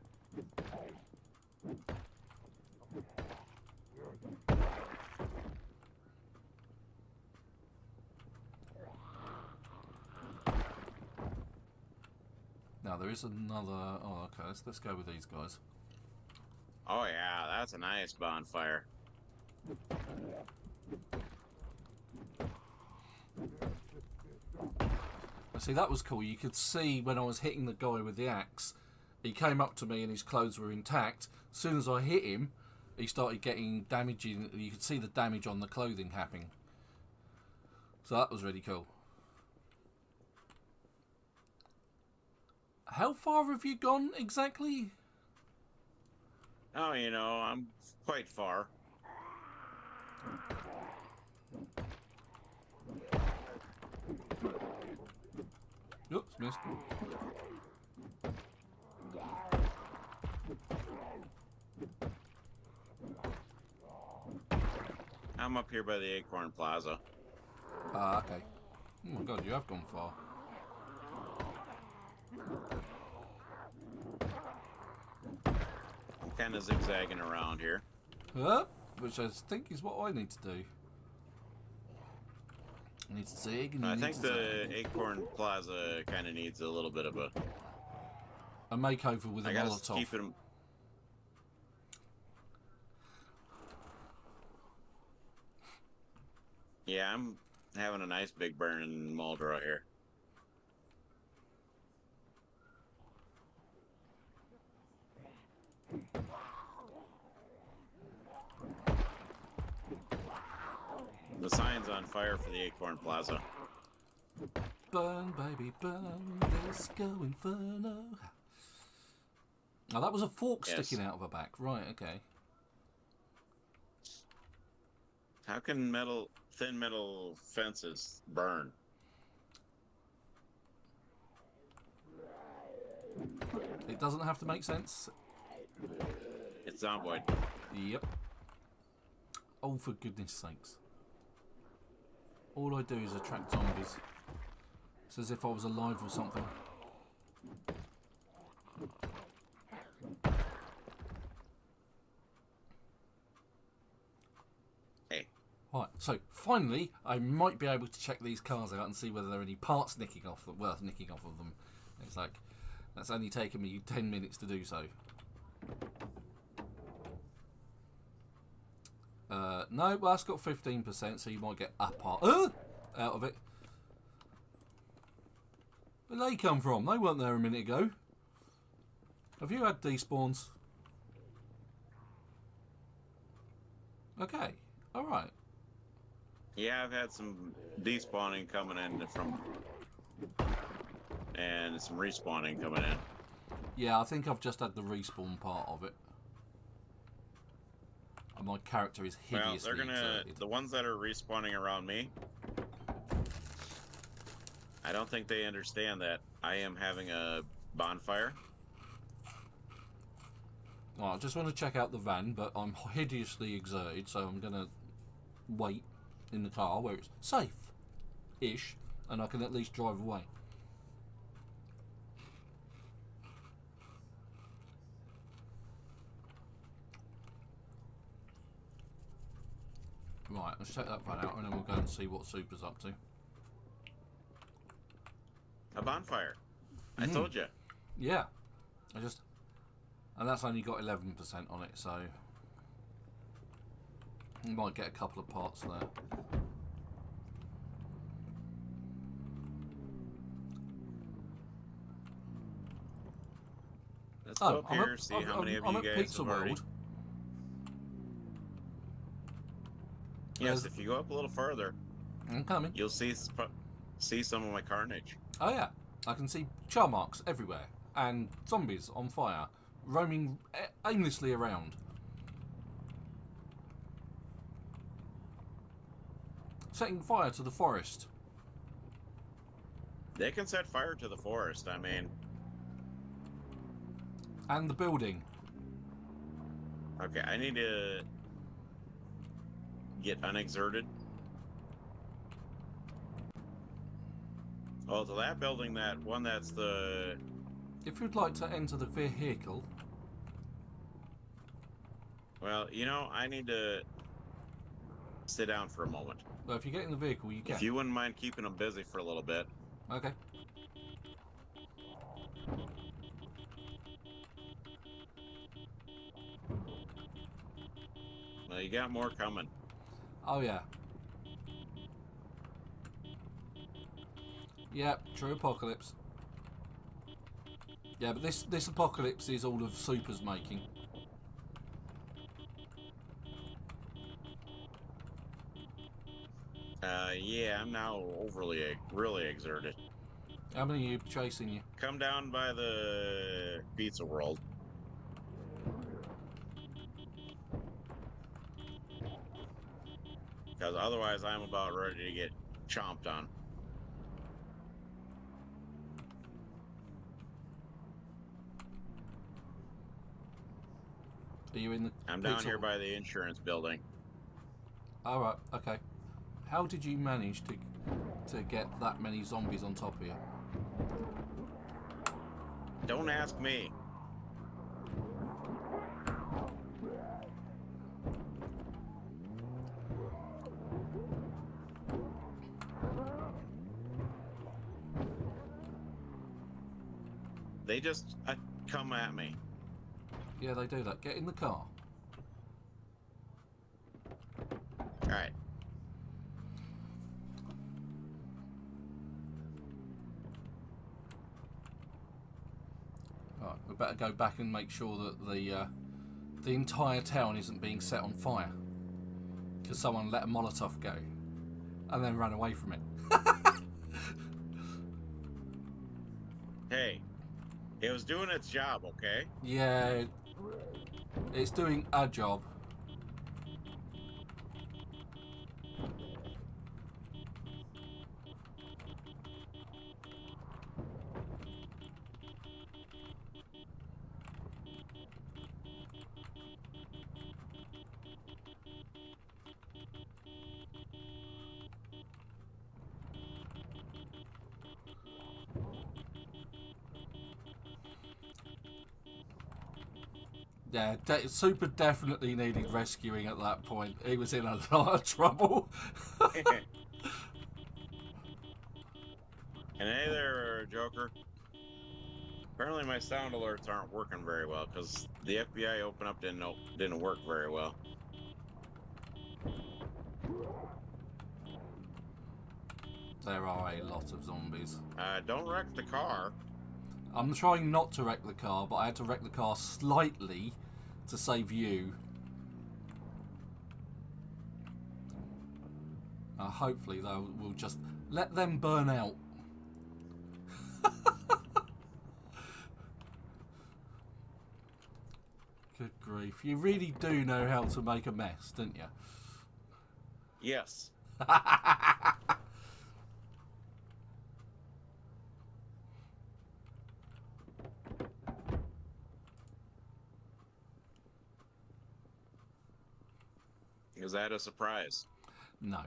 A: Now there is another... Oh, okay, let's go with these guys.
B: Oh yeah, that's a nice bonfire.
A: See, that was cool. You could see when I was hitting the guy with the axe, he came up to me and his clothes were intact. As soon as I hit him, he started getting damage in. You could see the damage on the clothing happening. So that was really cool. How far have you gone exactly?
B: Oh, you know, I'm quite far.
A: Oops, missed.
B: I'm up here by the Acorn Plaza.
A: Ah, okay. Oh my god, you have gone far.
B: I'm kind of zigzagging around here.
A: Which I think is what I need to do. I need to zig and
B: I
A: you
B: think
A: need to
B: the
A: zag.
B: Acorn Plaza kind of needs a little bit of a
A: makeover with a
B: I gotta
A: Molotov.
B: keep it. Yeah, I'm having a nice big burn in Muldraugh here. The sign's on fire for the Acorn Plaza.
A: Burn, baby, burn, let's go inferno. Oh, that was a fork sticking out of her back. Right, okay.
B: How can thin metal fences burn?
A: It doesn't have to make sense.
B: It's Zomboid.
A: Yep. Oh, for goodness sakes. All I do is attract zombies. It's as if I was alive or something.
B: Hey.
A: Right, so finally I might be able to check these cars out and see whether there are any parts nicking off of them. It's like, that's only taken me 10 minutes to do so. No, well, that's got 15%, so you might get a part out of it. Where they come from? They weren't there a minute ago. Have you had despawns? Okay, alright.
B: Yeah, I've had some despawning coming in from... and some respawning coming in.
A: Yeah, I think I've just had the respawn part of it. And my character is hideously
B: Well, they're gonna...
A: exerted.
B: The ones that are respawning around me... I don't think they understand that I am having a bonfire.
A: Well, I just want to check out the van, but I'm hideously exerted, so I'm going to wait in the car where it's safe-ish, and I can at least drive away. Right, let's check that van out, and then we'll go and see what Super's up to.
B: A bonfire. I told you.
A: Yeah, and that's only got 11% on it, so you might get a couple of parts there.
B: Let's go up here, see how many of you guys have already... Yes, if you go up a little further,
A: I'm coming.
B: you'll see some of my carnage.
A: Oh yeah, I can see char marks everywhere and zombies on fire, roaming aimlessly around. Setting fire to the forest.
B: They can set fire to the forest, I mean...
A: And the building.
B: Okay, I need to get unexerted. Oh, to that building, that one that's the...
A: If you'd like to enter the vehicle...
B: Well, you know, I need to sit down for a moment.
A: Well, if you get in the vehicle, you can.
B: If you wouldn't mind keeping them busy for a little bit.
A: Okay.
B: Well, you got more coming.
A: Oh yeah. Yep, true apocalypse. Yeah, but this apocalypse is all of Super's making.
B: Yeah, I'm now really exerted.
A: How many are you chasing you?
B: Come down by the pizza world. Because otherwise I'm about ready to get chomped on.
A: Are you in the
B: I'm down
A: pizza
B: here
A: hall?
B: by the insurance building.
A: Alright, okay. How did you manage to get that many zombies on top of you?
B: Don't ask me. They just come at me.
A: Yeah, they do that. Get in the car.
B: Alright.
A: Alright, we better go back and make sure that the entire town isn't being set on fire. Because someone let a Molotov go and then ran away from it.
B: Hey, it was doing its job, okay?
A: Yeah, it's doing a job. Yeah, Super definitely needed rescuing at that point. He was in a lot of trouble.
B: And hey there, Joker. Apparently my sound alerts aren't working very well because the FBI open up didn't work very well.
A: There are a lot of zombies.
B: Don't wreck the car.
A: I'm trying not to wreck the car, but I had to wreck the car slightly to save you. Hopefully, though, we'll just let them burn out. Good grief. You really do know how to make a mess, don't you?
B: Yes. Is that a surprise?
A: No.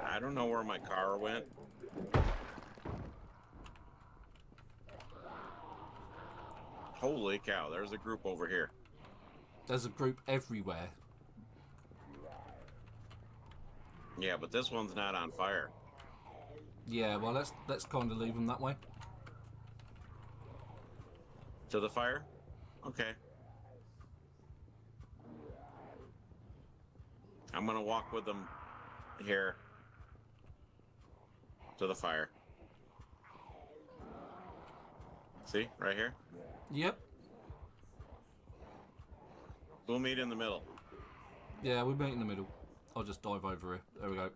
B: I don't know where my car went. Holy cow, there's a group over here.
A: There's a group everywhere.
B: Yeah, but this one's not on fire.
A: Yeah, well, let's kind of leave them that way.
B: To the fire? Okay. I'm gonna walk with them here to the fire. See, right here?
A: Yep.
B: We'll meet in the middle.
A: Yeah, we'll meet in the middle. I'll just dive over here. There we go.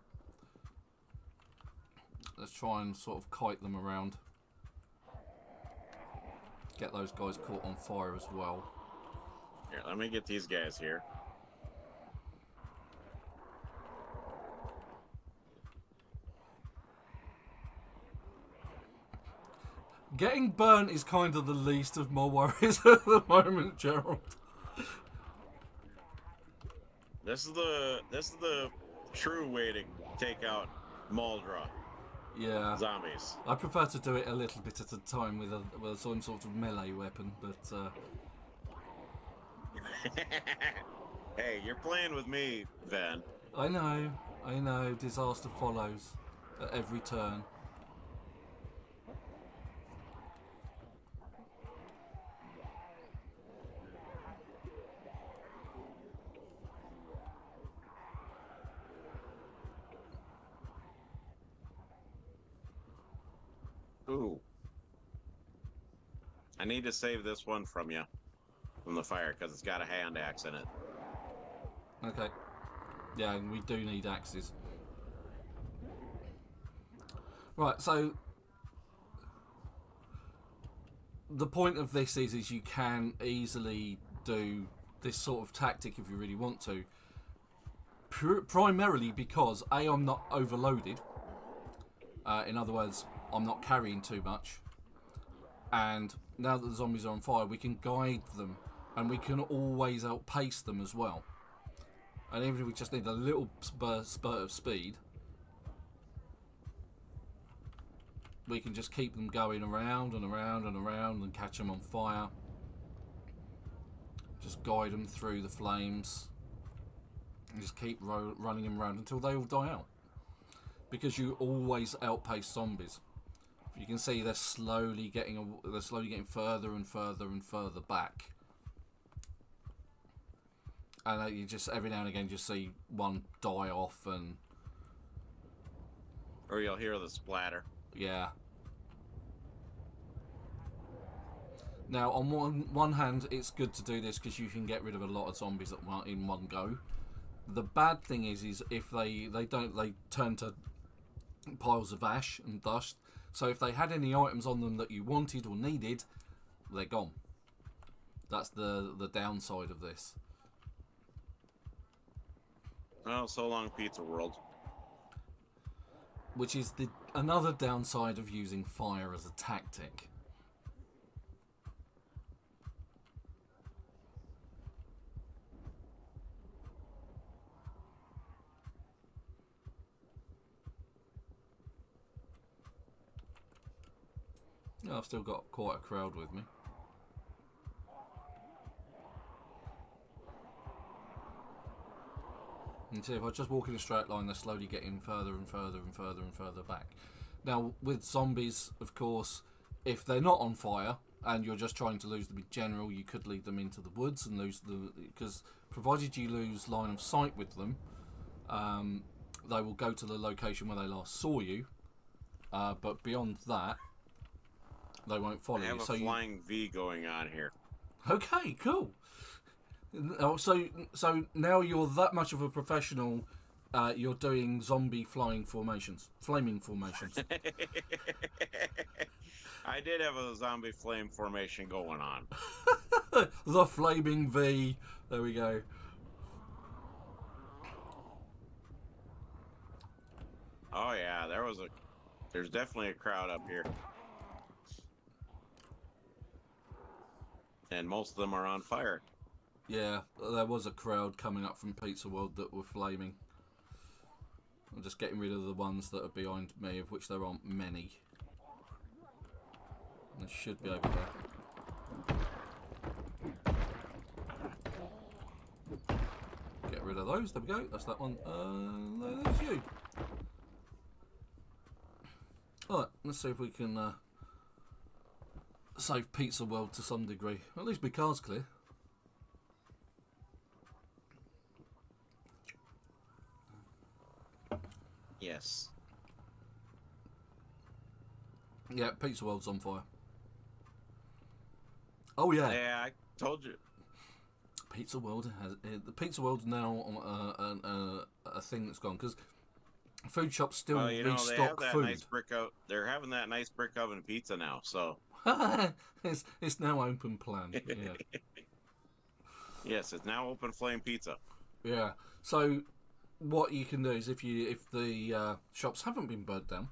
A: Let's try and sort of kite them around. Get those guys caught on fire as well.
B: Here, let me get these guys here.
A: Getting burnt is kind of the least of my worries at the moment, Gerald.
B: This is the true way to take out Muldraugh
A: Yeah.
B: zombies.
A: I prefer to do it a little bit at a time with some sort of melee weapon, but
B: Hey, you're playing with me, Van.
A: I know, disaster follows at every turn.
B: Ooh. I need to save this one from you, from the fire, because it's got a hand axe in it.
A: Okay. Yeah, and we do need axes. Right, so the point of this is you can easily do this sort of tactic if you really want to. Primarily because A, I'm not overloaded. In other words, I'm not carrying too much. And now that the zombies are on fire, we can guide them. And we can always outpace them as well. And even if we just need a little spurt of speed, we can just keep them going around and around and around and catch them on fire. Just guide them through the flames. And just keep running them around until they all die out. Because you always outpace zombies. You can see they're slowly getting further and further and further back. And you just every now and again just see one die off, and
B: Or you'll hear the splatter.
A: yeah. Now, on one hand, it's good to do this because you can get rid of a lot of zombies in one go. The bad thing is if they turn to piles of ash and dust. So if they had any items on them that you wanted or needed, they're gone. That's the downside of this.
B: Oh, so long, Pizza World.
A: Which is another downside of using fire as a tactic. Yeah, I've still got quite a crowd with me. And see, if I just walk in a straight line, they're slowly getting further and further and further and further back. Now, with zombies, of course, if they're not on fire and you're just trying to lose them in general, you could lead them into the woods and lose them, because provided you lose line of sight with them, they will go to the location where they last saw you. But beyond that, they won't follow you.
B: I have a flying V going on here.
A: Okay, cool. So now you're that much of a professional. You're doing zombie flaming formations.
B: I did have a zombie flame formation going on.
A: The flaming V. There we go.
B: Oh yeah, there's definitely a crowd up here. And most of them are on fire.
A: Yeah, there was a crowd coming up from Pizza World that were flaming. I'm just getting rid of the ones that are behind me, of which there aren't many. They should be over there. Get rid of those. There we go. That's that one. There's you. Alright, let's see if we can save Pizza World to some degree. At least my car's clear.
B: Yes.
A: Yeah, Pizza World's on fire. Oh yeah.
B: Yeah, I told you.
A: Pizza World has the Pizza World's now on a thing that's gone, because food shops still restock
B: they have that
A: food.
B: nice they're having that nice brick oven pizza now, so
A: it's now open plan. Yeah.
B: Yes, it's now open flame pizza.
A: Yeah. So what you can do is, if the shops haven't been burnt down,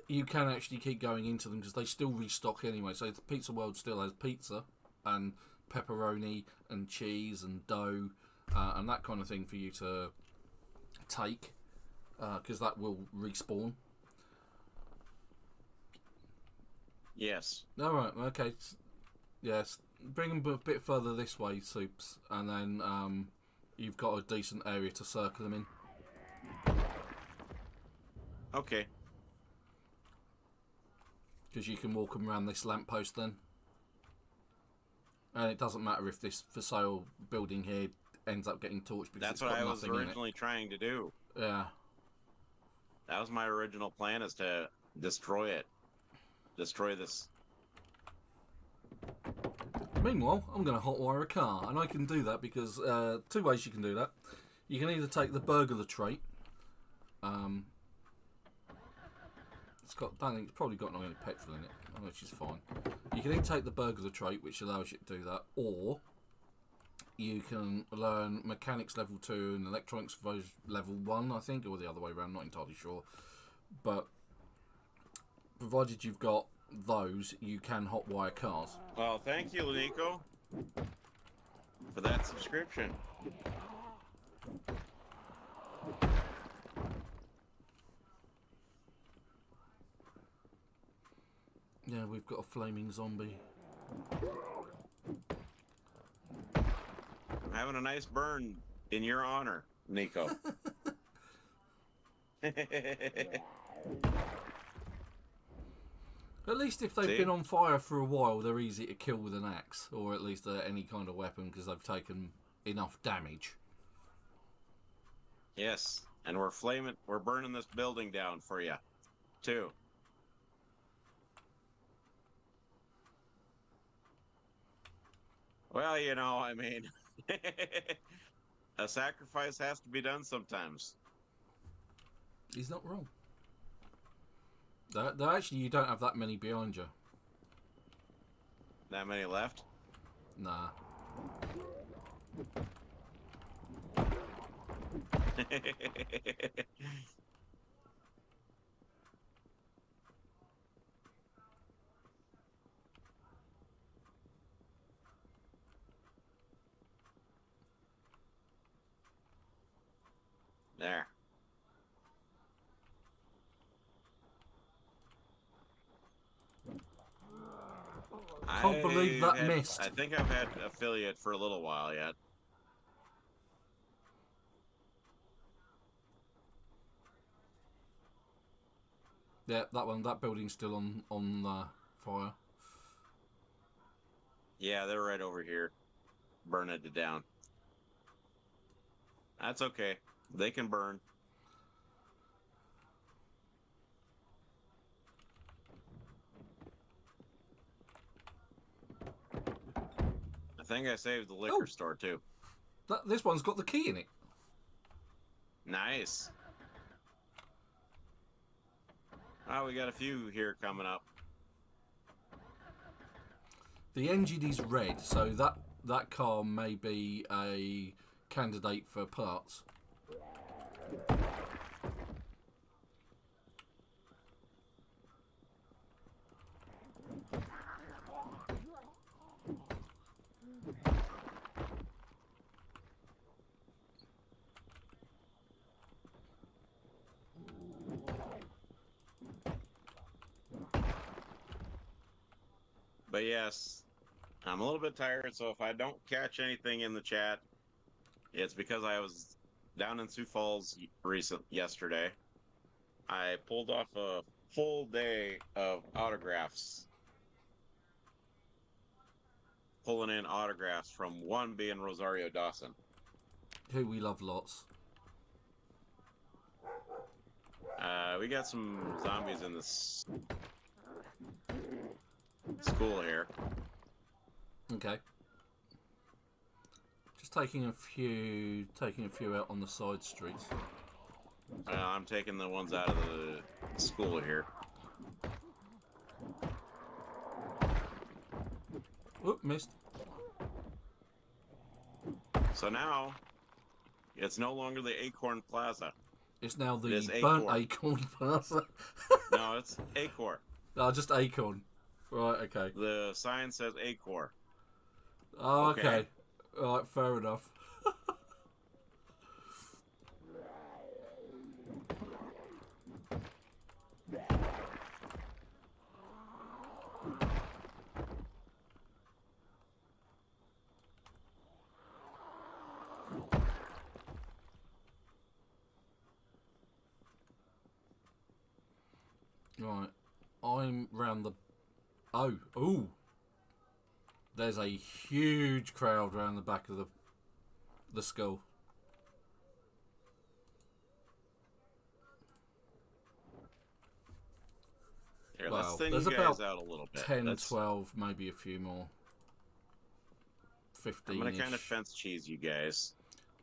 A: you can actually keep going into them, because they still restock anyway. So the Pizza World still has pizza and pepperoni and cheese and dough and that kind of thing for you to take, because that will respawn.
B: Yes.
A: All right. Okay. Yes. Bring them a bit further this way, Soups, and then you've got a decent area to circle them in.
B: Okay.
A: Because you can walk them around this lamppost then. And it doesn't matter if this for sale building here ends up getting torched, because
B: That's
A: it's got
B: what I was
A: nothing in it.
B: originally trying to do.
A: Yeah.
B: That was my original plan, is to destroy it. Destroy this.
A: Meanwhile, I'm going to hotwire a car, and I can do that because two ways you can do that. You can either take the burglar trait. I think it's probably got no any petrol in it, which is fine. You can either take the burglar trait, which allows you to do that, or you can learn mechanics level 2 and electronics level 1, I think, or the other way around, not entirely sure. But provided you've got those, you can hotwire cars.
B: Well, thank you, Nico, for that subscription.
A: Yeah, we've got a flaming zombie.
B: I'm having a nice burn in your honor, Nico.
A: At least if they've been on fire for a while, they're easy to kill with an axe, or at least any kind of weapon, because they've taken enough damage.
B: Yes, and we're burning this building down for you, too. Well, you know, I mean, a sacrifice has to be done sometimes.
A: He's not wrong. Though actually, you don't have that many behind you.
B: That many left?
A: Nah.
B: There.
A: Can't believe that missed.
B: I think I've had affiliate for a little while yet.
A: Yeah, that one. That building's still on fire.
B: Yeah, they're right over here, burning it down. That's okay. They can burn. I think I saved the liquor store too.
A: This one's got the key in it.
B: Nice. Oh, we got a few here coming up.
A: The engine is red, so that car may be a candidate for parts.
B: But yes, I'm a little bit tired, so if I don't catch anything in the chat, it's because I was down in Sioux Falls yesterday. I pulled off a full day of autographs, pulling in autographs from one being Rosario Dawson,
A: who we love lots.
B: We got some zombies in this school here.
A: Okay. Just taking a few out on the side streets.
B: I'm taking the ones out of the school here.
A: Oop, missed.
B: So now, it's no longer the Acorn Plaza.
A: It's now the
B: It's
A: burnt
B: Acorn.
A: acorn plaza.
B: No, it's Acorn.
A: No, just acorn. Right, okay.
B: The sign says Acorn.
A: Oh, okay.
B: Okay.
A: Right, fair enough. Right, I'm round the... Oh, there's a huge crowd round the back of the school.
B: Here, let's
A: Well,
B: thin
A: there's
B: you guys
A: about
B: out a little bit.
A: 10,
B: Let's-
A: 12, maybe a few more. 15.
B: I'm gonna kind of fence cheese you guys.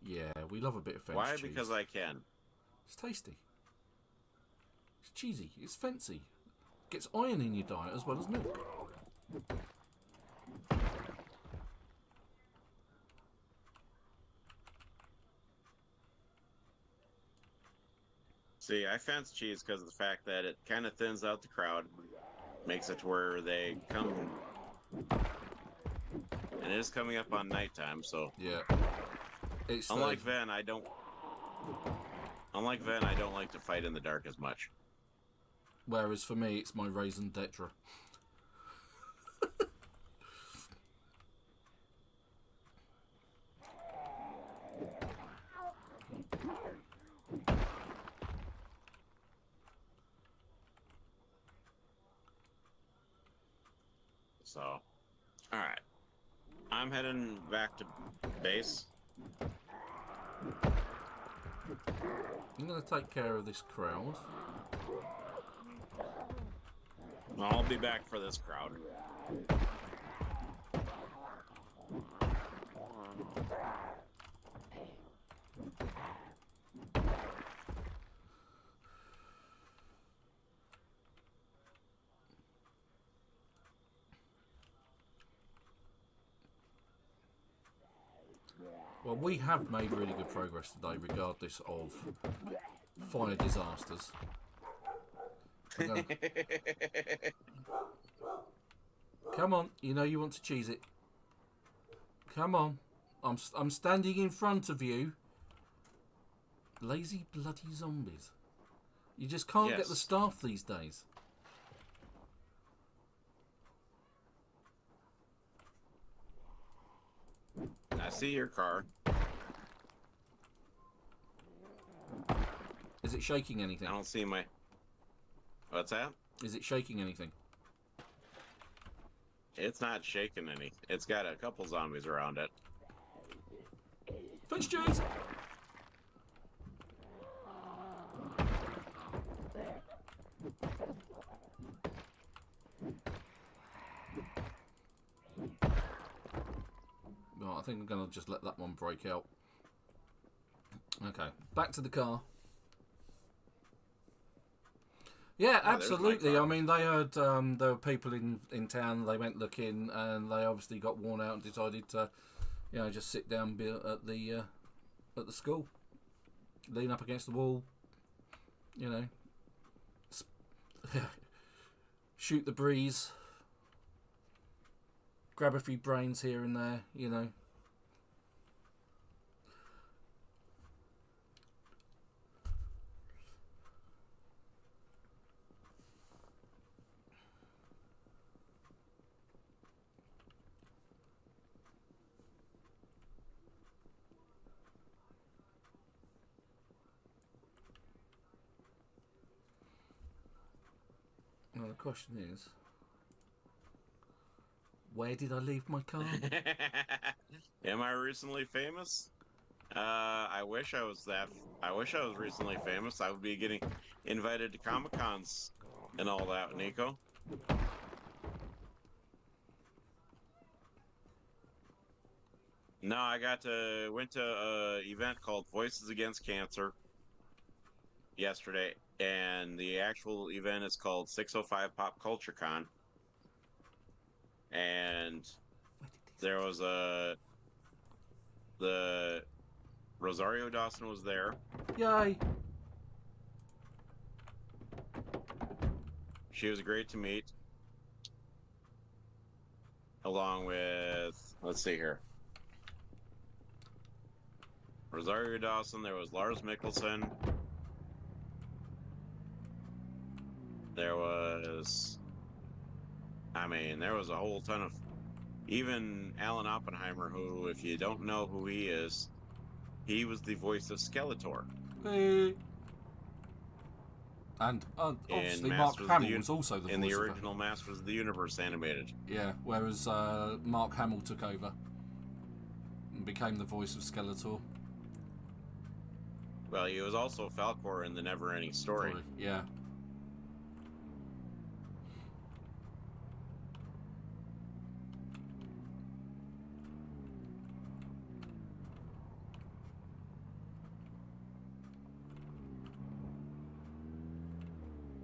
A: Yeah, we love a bit of fence
B: Why?
A: cheese.
B: Because I can.
A: It's tasty. It's cheesy. It's fancy. Gets iron in your diet as well as milk.
B: See, I fence cheese because of the fact that it kind of thins out the crowd, makes it to where they come, and it is coming up on nighttime. So
A: Yeah. It's
B: unlike Ven, I don't like to fight in the dark as much.
A: whereas for me, it's my raison d'etre.
B: So, all right, I'm heading back to base.
A: I'm going to take care of this crowd.
B: I'll be back for this crowd.
A: Well, we have made really good progress today, regardless of fire disasters. Come on, you know you want to cheese it. Come on, I'm standing in front of you. Lazy bloody zombies. You just can't get the
B: Yes.
A: staff these days.
B: I see your car.
A: Is it shaking anything?
B: I don't see my... What's that?
A: Is it shaking anything?
B: It's not shaking any. It's got a couple zombies around it.
A: Fish juice! Well, I think I'm going to just let that one break out. Okay, back to the car. Yeah, absolutely. I mean, they heard there were people in town. They went looking, and they obviously got worn out and decided to, you know, just sit down at the school, lean up against the wall, you know, shoot the breeze, grab a few brains here and there, you know. Well, the question is, where did I leave my car?
B: Am I recently famous? I wish I was that. I wish I was recently famous. I would be getting invited to Comic Cons and all that, Nico. No, I went to a event called Voices Against Cancer yesterday, and the actual event is called 605 Pop Culture Con. And there was the Rosario Dawson was there.
A: Yay!
B: She was great to meet. Along with, let's see here. Rosario Dawson, there was Lars Mikkelsen. There was, I mean, there was a whole ton of, even Alan Oppenheimer, who, if you don't know who he is, he was the voice of Skeletor.
A: Hey. And obviously Mark Hamill was also the voice
B: in the
A: of
B: original Masters of the Universe animated.
A: Yeah, whereas Mark Hamill took over and became the voice of Skeletor.
B: Well, he was also Falcor in the Never-Ending Story.
A: Yeah.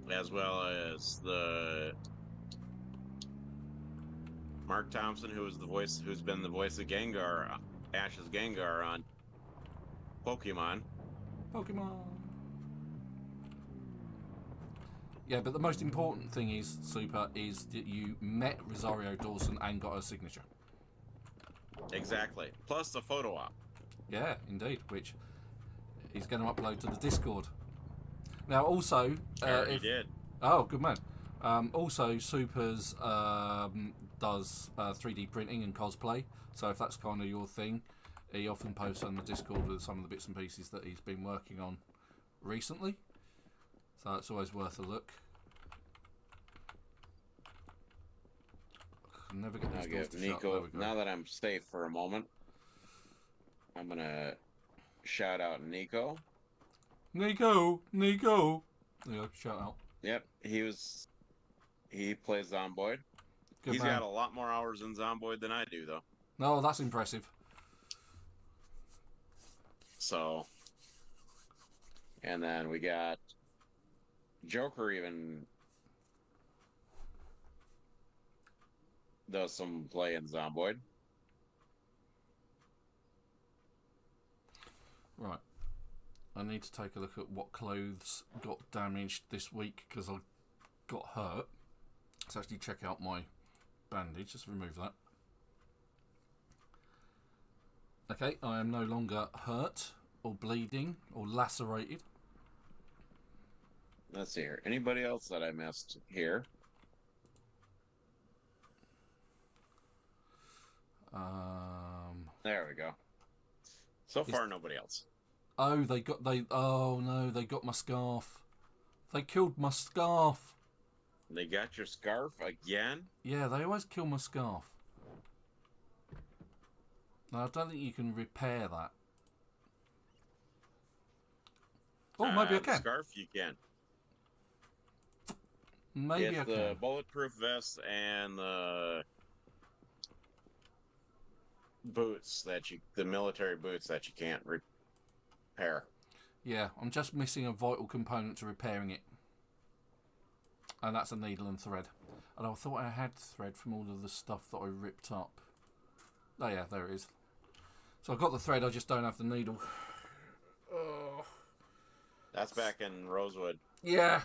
B: As well as the Mark Thompson, who's been the voice of Gengar, Ash's Gengar on Pokemon.
A: Yeah, but the most important thing is, Super, is that you met Rosario Dawson and got her signature.
B: Exactly. Plus the photo op.
A: Yeah, indeed, which he's going to upload to the Discord. Now, also...
B: he did.
A: Oh, good man. Also, Supers does 3D printing and cosplay, so if that's kind of your thing, he often posts on the Discord with some of the bits and pieces that he's been working on recently. So it's always worth a look. I can never get these doors to
B: Nico,
A: shut.
B: now that I'm safe for a moment, I'm going to shout out Nico.
A: Nico! Yeah, shout out.
B: Yep, he plays Zomboid. He's got a lot more hours in Zomboid than I do, though.
A: No, that's impressive.
B: So, and then we got Joker even does some play in Zomboid.
A: Right. I need to take a look at what clothes got damaged this week because I got hurt. Let's actually check out my bandage. Just remove that. Okay, I am no longer hurt or bleeding or lacerated.
B: Let's see here. Anybody else that I missed here? There we go. So far, nobody else.
A: Oh, oh no, they got my scarf. They killed my scarf.
B: They got your scarf again?
A: Yeah, they always kill my scarf. Now, I don't think you can repair that. Oh, maybe I
B: The
A: can.
B: scarf you can.
A: Maybe
B: it's
A: I
B: the
A: can.
B: bulletproof vest and the boots the military boots that you can't repair.
A: Yeah, I'm just missing a vital component to repairing it. And that's a needle and thread. And I thought I had thread from all of the stuff that I ripped up. Oh yeah, there it is. So I've got the thread, I just don't have the needle. Oh.
B: That's back in Rosewood.
A: Yeah.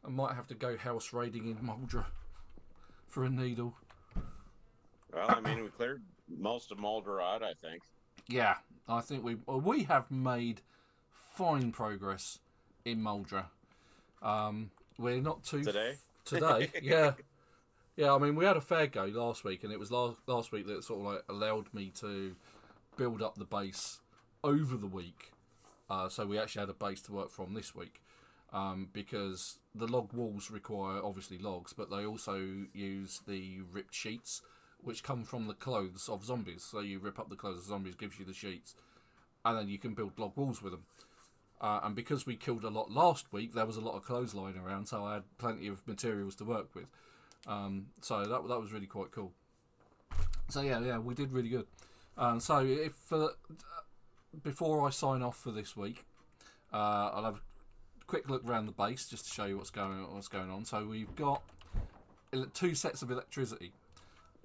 A: I might have to go house raiding in Muldraugh for a needle.
B: Well, I mean, we cleared most of Muldraugh out, I think.
A: Yeah, I think we have made fine progress in Muldraugh. We're not too...
B: Today?
A: Today, yeah. Yeah, I mean, we had a fair go last week, and it was last week that sort of like allowed me to build up the base over the week. So we actually had a base to work from this week. Because the log walls require, obviously, logs, but they also use the ripped sheets, which come from the clothes of zombies. So you rip up the clothes of zombies, gives you the sheets, and then you can build log walls with them. And because we killed a lot last week, there was a lot of clothes lying around, so I had plenty of materials to work with. So that was really quite cool. So yeah, we did really good. So if before I sign off for this week, I'll have a quick look around the base just to show you what's going on. So we've got 2 sets of electricity,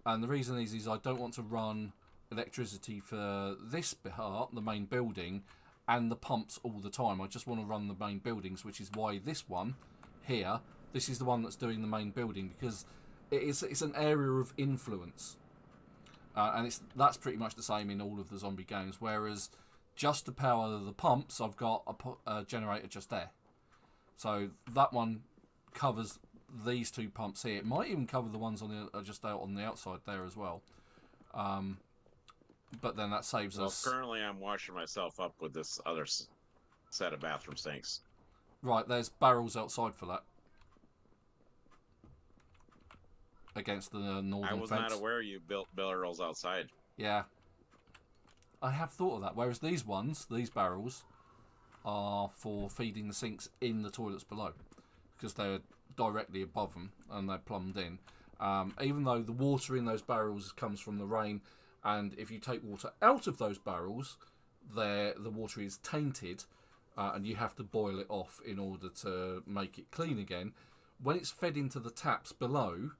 A: and the reason is I don't want to run electricity for this part, the main building, and the pumps all the time. I just want to run the main buildings, which is why this one here, this is the one that's doing the main building, because it's an area of influence, and that's pretty much the same in all of the zombie games. Whereas just to power the pumps, I've got a generator just there. So that one covers these 2 pumps here. It might even cover the ones on the just out on the outside there as well. But then that saves us.
B: Currently, I'm washing myself up with this other set of bathroom sinks.
A: Right, there's barrels outside for that. Against the northern
B: I was
A: fence.
B: not aware you built barrels outside.
A: Yeah. I have thought of that. Whereas these barrels, are for feeding the sinks in the toilets below. Because they're directly above them and they're plumbed in. Even though the water in those barrels comes from the rain, and if you take water out of those barrels, the water is tainted, and you have to boil it off in order to make it clean again. When it's fed into the taps below,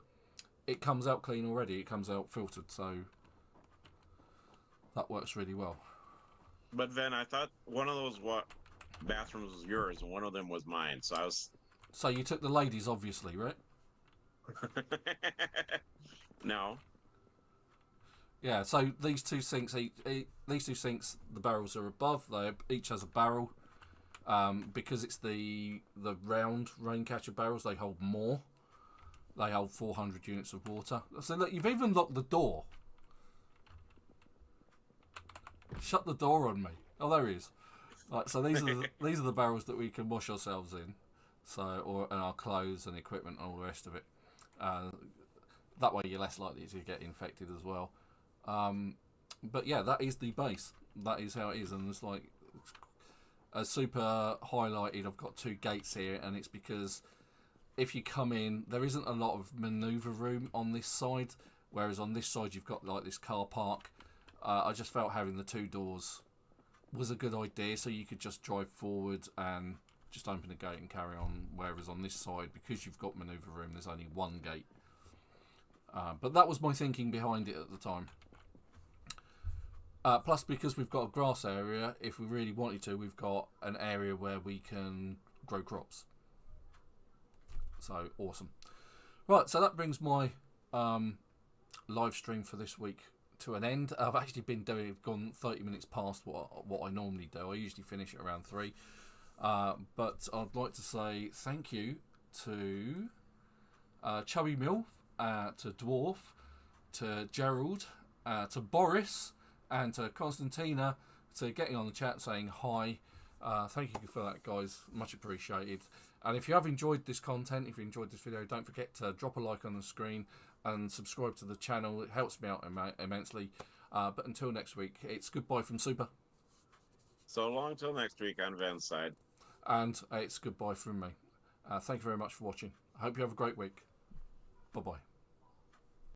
A: it comes out clean already. It comes out filtered, so that works really well.
B: But then I thought one of those bathrooms was yours and one of them was mine, so I was...
A: So you took the ladies, obviously, right?
B: No.
A: Yeah, so these 2 sinks, the barrels are above. They each has a barrel. Because it's the round rain catcher barrels, they hold more. They hold 400 units of water. So look, you've even locked the door. Shut the door on me. Oh, there he is. Right, so these are the barrels that we can wash ourselves in, and our clothes and equipment and all the rest of it. That way, you're less likely to get infected as well. But yeah, that is the base. That is how it is, and it's like a super highlighted. I've got 2 gates here, and it's because if you come in, there isn't a lot of manoeuvre room on this side, whereas on this side you've got like this car park. I just felt having the 2 doors was a good idea, so you could just drive forward and just open a gate and carry on. Whereas on this side, because you've got manoeuvre room, there's only 1 gate. But that was my thinking behind it at the time. Plus, because we've got a grass area, if we really wanted to, we've got an area where we can grow crops. So, awesome. Right, so that brings my live stream for this week to an end. I've actually gone 30 minutes past what I normally do. I usually finish at around 3. But I'd like to say thank you to Chubby Mill, to Dwarf, to Gerald, to Boris, and to Constantina, to getting on the chat saying hi. Thank you for that, guys. Much appreciated. And if you have enjoyed this content, if you enjoyed this video, don't forget to drop a like on the screen and subscribe to the channel. It helps me out immensely. But until next week, it's goodbye from Super.
B: So long till next week on Van's side.
A: And it's goodbye from me. Thank you very much for watching. I hope you have a great week. Bye-bye.